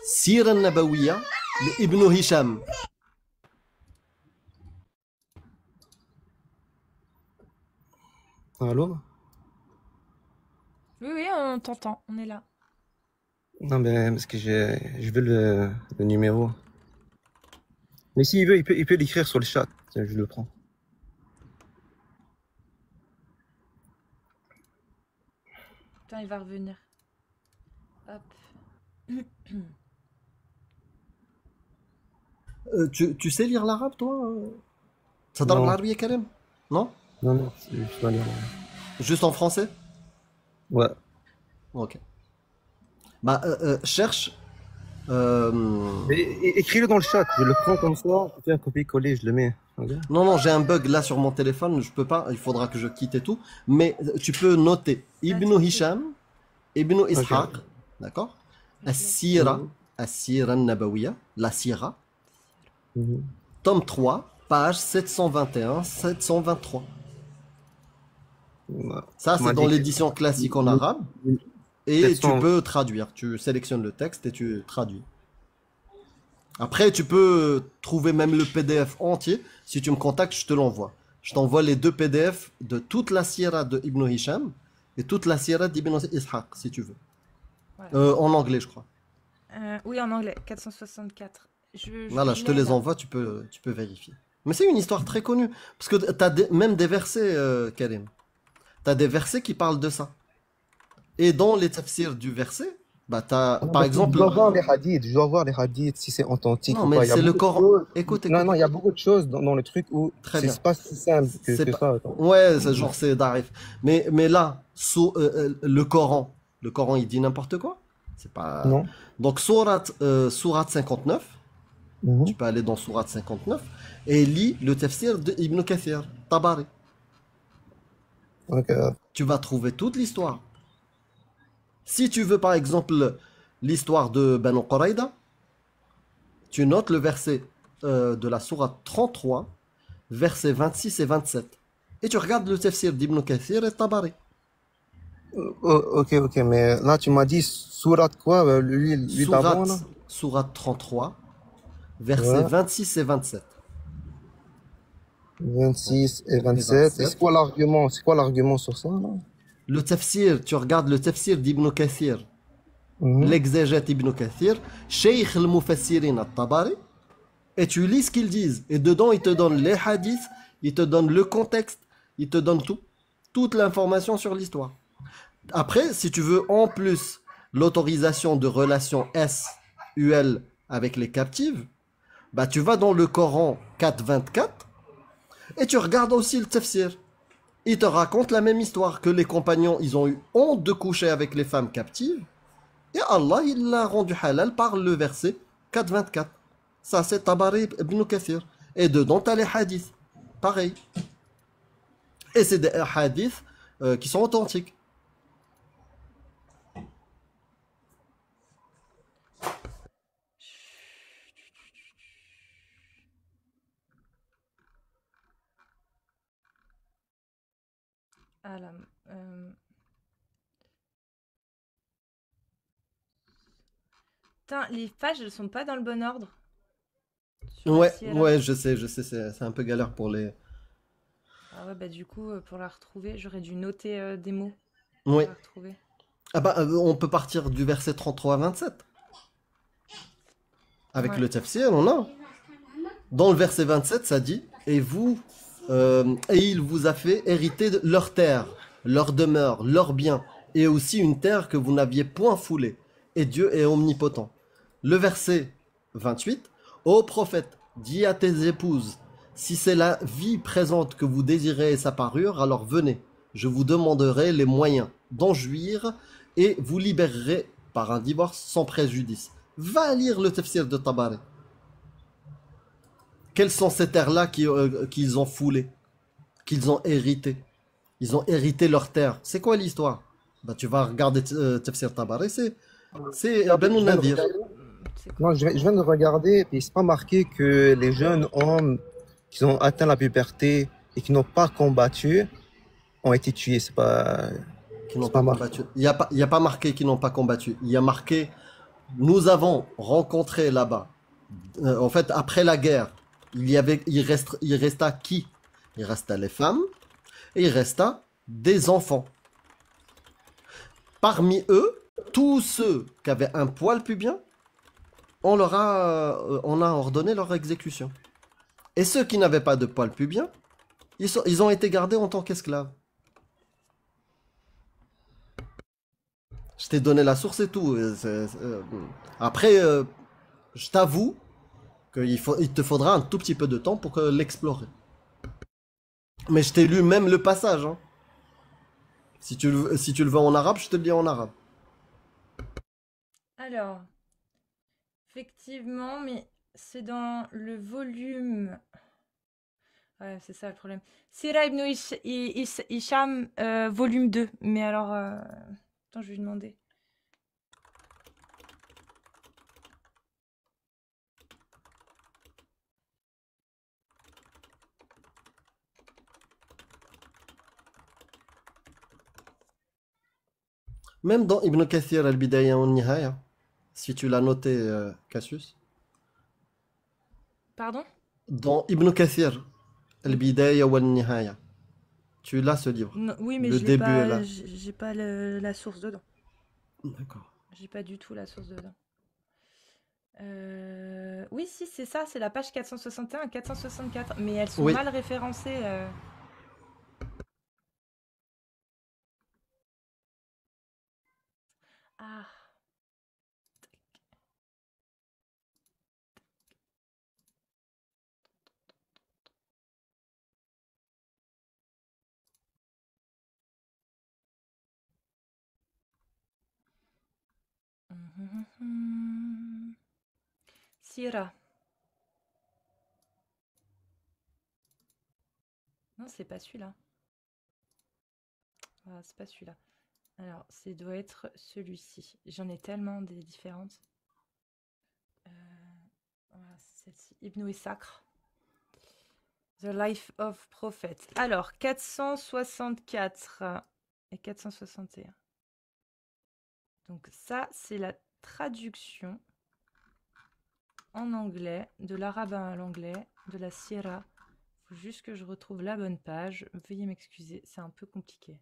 Sira al-Nabawiya, de Ibn Hisham. Allô? Oui, on t'entend, on est là. Non, mais parce que je veux le numéro. Mais s'il veut, il peut l'écrire sur le chat. Tiens, je le prends. Putain, il va revenir. Hop. Tu sais lire l'arabe, toi? Ça donne Non. l'arabe, Karim? Non? Non, je dois lire. Juste en français? Ouais. Ok. Bah, cherche. Mais écris-le dans le chat. Je le prends comme ça. Je fais un copier-coller, je le mets. Ok. Non, j'ai un bug là sur mon téléphone, je peux pas, il faudra que je quitte et tout. Mais tu peux noter Ibn Hisham, Ibn Ishaq, d'accord? As-Sira, As-Sira al-Nabawiya, la Sira, Mhm. tome 3, page 721, 723. Ouais. Ça, Tu m'as c'est dans dit que- l'édition classique en arabe. Et 700. tu peux traduire. Tu sélectionnes le texte et tu traduis. Après, tu peux trouver même le PDF entier. Si tu me contactes, je te l'envoie. Je t'envoie les 2 PDF de toute la Sira de Ibn Hisham et toute la Sira d'Ibn Ishaq, si tu veux. Voilà. En anglais, je crois. Oui, en anglais, 464. Voilà, je te les envoie, tu peux vérifier. Mais c'est une histoire très connue. Parce que tu as même des versets, Karim. Tu as des versets qui parlent de ça. Et dans les tafsirs du verset, bah, tu as, par exemple... Je dois voir les hadiths. Je dois voir les hadiths si c'est authentique Non, ou mais pas. Il y a c'est le beaucoup de Coran. choses- Écoute, Non, il y a beaucoup de choses dans le truc où Très bien. c'est pas si simple que C'est que pas- ça. Attends. Ouais, c'est genre c'est Darif. Mais là, le Coran, il dit n'importe quoi. C'est pas. Non. Donc sourate 59, Mhm. tu peux aller dans sourate 59 et lis le tafsir de Ibn Kathir, Tabari. Ok. Tu vas trouver toute l'histoire. Si tu veux par exemple l'histoire de Banu Quraïda, tu notes le verset de la sourate 33, versets 26 et 27. Et tu regardes le tafsir d'Ibn Kathir et Tabari. Ok, mais là tu m'as dit sourate quoi, lui d'avant là? Sourate 33, versets Ouais. 26 et 27. 26 et 27. 27. Et c'est quoi l'argument? C'est quoi l'argument sur ça là? Le tafsir, tu regardes le tafsir d'Ibn Kathir, Mhm. l'exégète Ibn Kathir, Sheikh al-Mufassirin al-Tabari, et tu lis ce qu'ils disent. Et dedans, ils te donnent les hadiths, ils te donnent le contexte, ils te donnent tout, toute l'information sur l'histoire. Après, si tu veux en plus l'autorisation de relation S-UL avec les captives, bah tu vas dans le Coran 4.24 et tu regardes aussi le tafsir. Il te raconte la même histoire que les compagnons, ils ont eu honte de coucher avec les femmes captives et Allah, il l'a rendu halal par le verset 4.24. Ça, c'est Tabari ibn Kathir. Et dedans, tu as les hadiths. Pareil. Et c'est des hadiths qui sont authentiques. Ah là, Putain, les pages, elles sont pas dans le bon ordre. Sur la Ouais, Sierra. ouais, je sais, c'est un peu galère pour les... Ah ouais, bah du coup, pour la retrouver, j'aurais dû noter des mots Oui. pour la retrouver. Ah bah, on peut partir du verset 33 à 27. Avec Ouais. le tafsir, on a. Dans le verset 27, ça dit, et vous, et il vous a fait hériter de leur terre, leur demeure, leur bien, et aussi une terre que vous n'aviez point foulée. Et Dieu est omnipotent. Le verset 28, ô prophète, dis à tes épouses, si c'est la vie présente que vous désirez et sa parure, alors venez, je vous demanderai les moyens d'en jouir et vous libérerez par un divorce sans préjudice. Va lire le tafsir de Tabari. Quelles sont ces terres-là qu'ils ont foulées, qu'ils ont héritées? Ils ont hérité leur terre. C'est quoi l'histoire? Bah, tu vas regarder Tafsir Tabari, c'est Banu Nadir. Non, je viens de regarder, et c'est pas marqué que les jeunes hommes qui ont atteint la puberté et qui n'ont pas combattu ont été tués. C'est pas. Qui n'ont C'est pas pas marqué. combattu. Il y a pas marqué qu'ils n'ont pas combattu. Il y a marqué, nous avons rencontré là-bas. En fait, après la guerre, il resta qui? Il resta les femmes et il resta des enfants. Parmi eux, tous ceux qui avaient un poil pubien, on a ordonné leur exécution. Et ceux qui n'avaient pas de poil pubien, ils ont été gardés en tant qu'esclaves. Je t'ai donné la source et tout. Après, je t'avoue il te faudra un tout petit peu de temps pour l'explorer. Mais je t'ai lu même le passage. Hein. Si tu le veux en arabe, je te le lis en arabe. Alors, effectivement, mais c'est dans le volume. Ouais, c'est ça le problème. Sira ibn Hisham, volume 2. Mais alors. Attends, je vais lui demander. Même dans Ibn Kathir al-Bidaya wa Nihaya, si tu l'as noté, Cassius. Pardon? Dans Ibn Kathir al-Bidaya wa Nihaya. Tu l'as ce livre. Non, oui, mais Le je l'ai début pas, est là. j'ai pas la source dedans. D'accord. J'ai pas du tout la source dedans. Oui, si, c'est ça, c'est la page 461 464. Mais elles sont Oui. mal référencées. Ah. Sira. Non, c'est pas celui-là. Ah, c'est pas celui-là. Alors, ça doit être celui-ci. J'en ai tellement des différentes. Voilà, c'est celle-ci. Ibn Isakr. The Life of Prophet. Alors, 464 et 461. Donc ça, c'est la traduction en anglais, de l'arabe à l'anglais, de la Sierra. Il faut juste que je retrouve la bonne page. Veuillez m'excuser, c'est un peu compliqué.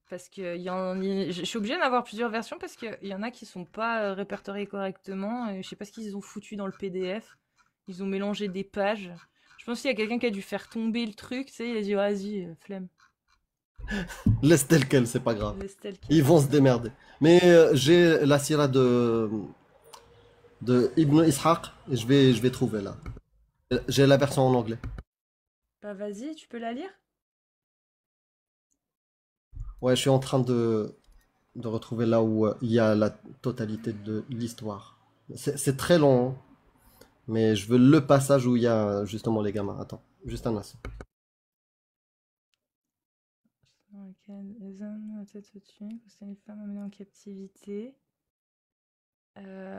Parce que je suis obligée d'avoir plusieurs versions parce qu'il y en a qui sont pas répertoriées correctement. Et je sais pas ce qu'ils ont foutu dans le PDF. Ils ont mélangé des pages. Je pense qu'il y a quelqu'un qui a dû faire tomber le truc. Tu sais, il a dit vas-y, flemme. Laisse tel quel, c'est pas grave. Laisse tel quel. Ils vont se démerder. Mais j'ai la sira de Ibn Ishaq et je vais trouver là. J'ai la version en anglais. Bah vas-y, tu peux la lire? Ouais, je suis en train de retrouver là où il y a la totalité de l'histoire. C'est très long. Hein. Mais je veux le passage où il y a justement les gamins. Attends, juste un instant. Dans lequel les hommes, la tête au-dessus, considèrent les femmes emmenées en captivité.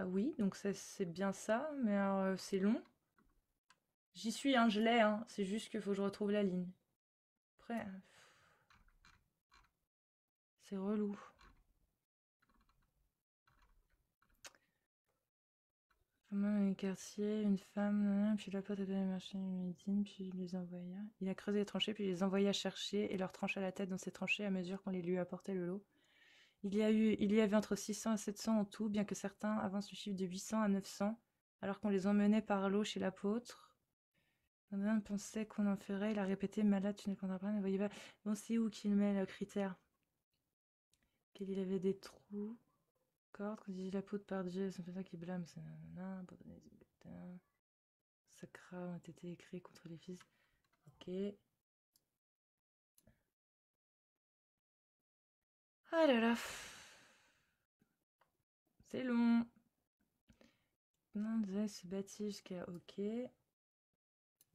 Oui, donc c'est bien ça, mais alors, c'est long. J'y suis, hein, je l'ai, hein. C'est juste qu'il faut que je retrouve la ligne. Après, c'est relou. Dans les quartiers, une femme, puis la pote a donné le marché Médine, puis il les envoya. Il a creusé les tranchées, puis il les envoya chercher et leur trancha la tête dans ces tranchées à mesure qu'on les lui apportait le lot. Il y avait entre 600 et 700 en tout, bien que certains avancent le chiffre de 800 à 900, alors qu'on les emmenait par l'eau chez l'apôtre. On pensait qu'on en ferait, il a répété, malade, tu ne comprends pas, ne voyez pas. Bon, c'est où qu'il met le critère? Qu'il avait des trous. Quand il dit l'apôtre par Dieu, ça fait ça qu'il blâme, c'est nanana, pour donner du butin. Sacra ont été écrits contre les fils. Ok. Ah là là. C'est long. Non, se bâtit jusqu'à ok.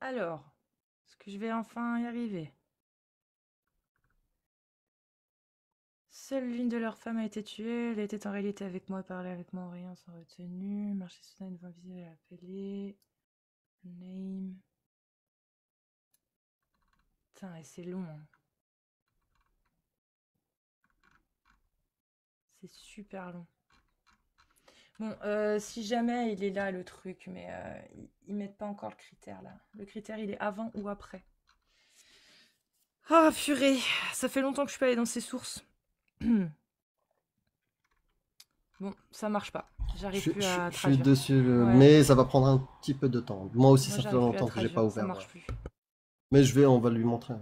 Alors, est-ce que je vais enfin y arriver? Seule l'une de leurs femmes a été tuée. Elle était en réalité avec moi et parlait avec moi en riant sans retenue. Marcher soudain une voix visible à l'appeler. Name. Putain, et c'est long. Hein. C'est super long. Bon, si jamais il est là le truc, mais ils mettent pas encore le critère là. Le critère il est avant ou après. Ah purée, ça fait longtemps que je suis pas allée dans ces sources. Bon, ça marche pas. J'arrive plus à traduire. Je suis dessus, Ouais. mais ça va prendre un petit peu de temps. Moi aussi, Moi, ça fait j'arrive plus à longtemps que j'ai traduire, pas ça ouvert. marche plus. Mais on va lui montrer.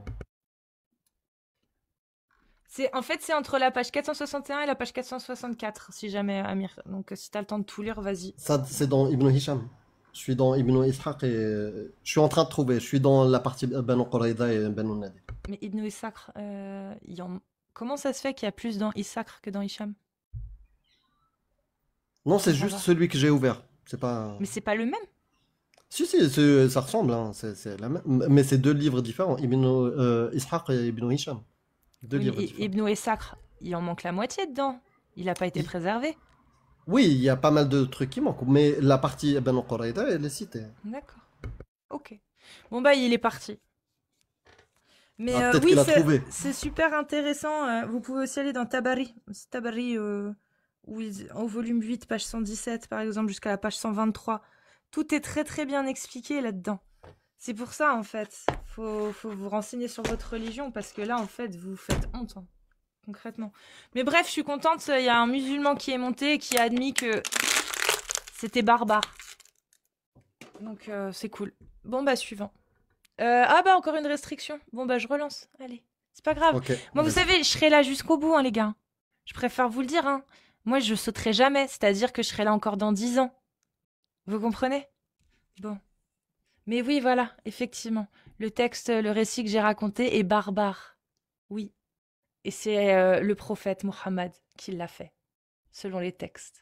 En fait, c'est entre la page 461 et la page 464, si jamais, Amir. Donc, si t'as le temps de tout lire, vas-y. Ça, c'est dans Ibn Hisham. Je suis dans Ibn Ishaq et je suis en train de trouver. Je suis dans la partie Banu Qurayza et Banu Nadir. Mais Ibn Ishaq, comment ça se fait qu'il y a plus dans Ishaq que dans Hisham? Non, c'est Ça juste va. celui que j'ai ouvert. C'est pas. Mais c'est pas le même. Si, ça ressemble. Hein. C'est la même. Mais c'est deux livres différents. Ibn Ishaq et Ibn Hisham. Deux Oui, livres mais différents. Ibn Ishaq, il en manque la moitié dedans. Il n'a pas été préservé. Oui, il y a pas mal de trucs qui manquent. Mais la partie Banu Qurayza, elle est citée. D'accord. Ok. Bon, bah, il est parti. Mais Ah, peut-être oui, qu'il a trouvé. c'est super intéressant. Vous pouvez aussi aller dans Tabari. C'est Tabari, au volume 8, page 117, par exemple, jusqu'à la page 123. Tout est très très bien expliqué là-dedans. C'est pour ça, en fait. Faut vous renseigner sur votre religion, parce que là, en fait, vous faites honte, hein, concrètement. Mais bref, je suis contente. Il y a un musulman qui est monté et qui a admis que c'était barbare. Donc, c'est cool. Bon, bah, suivant. Ah bah encore une restriction. Bon bah je relance. Allez, c'est pas grave. Ok. Moi vous savez, je serai là jusqu'au bout, hein, les gars. Je préfère vous le dire. Hein. Moi je sauterai jamais, c'est-à-dire que je serai là encore dans 10 ans. Vous comprenez? Bon. Mais oui, voilà, effectivement. Le texte, le récit que j'ai raconté est barbare. Oui. Et c'est le prophète Mohammed qui l'a fait, selon les textes.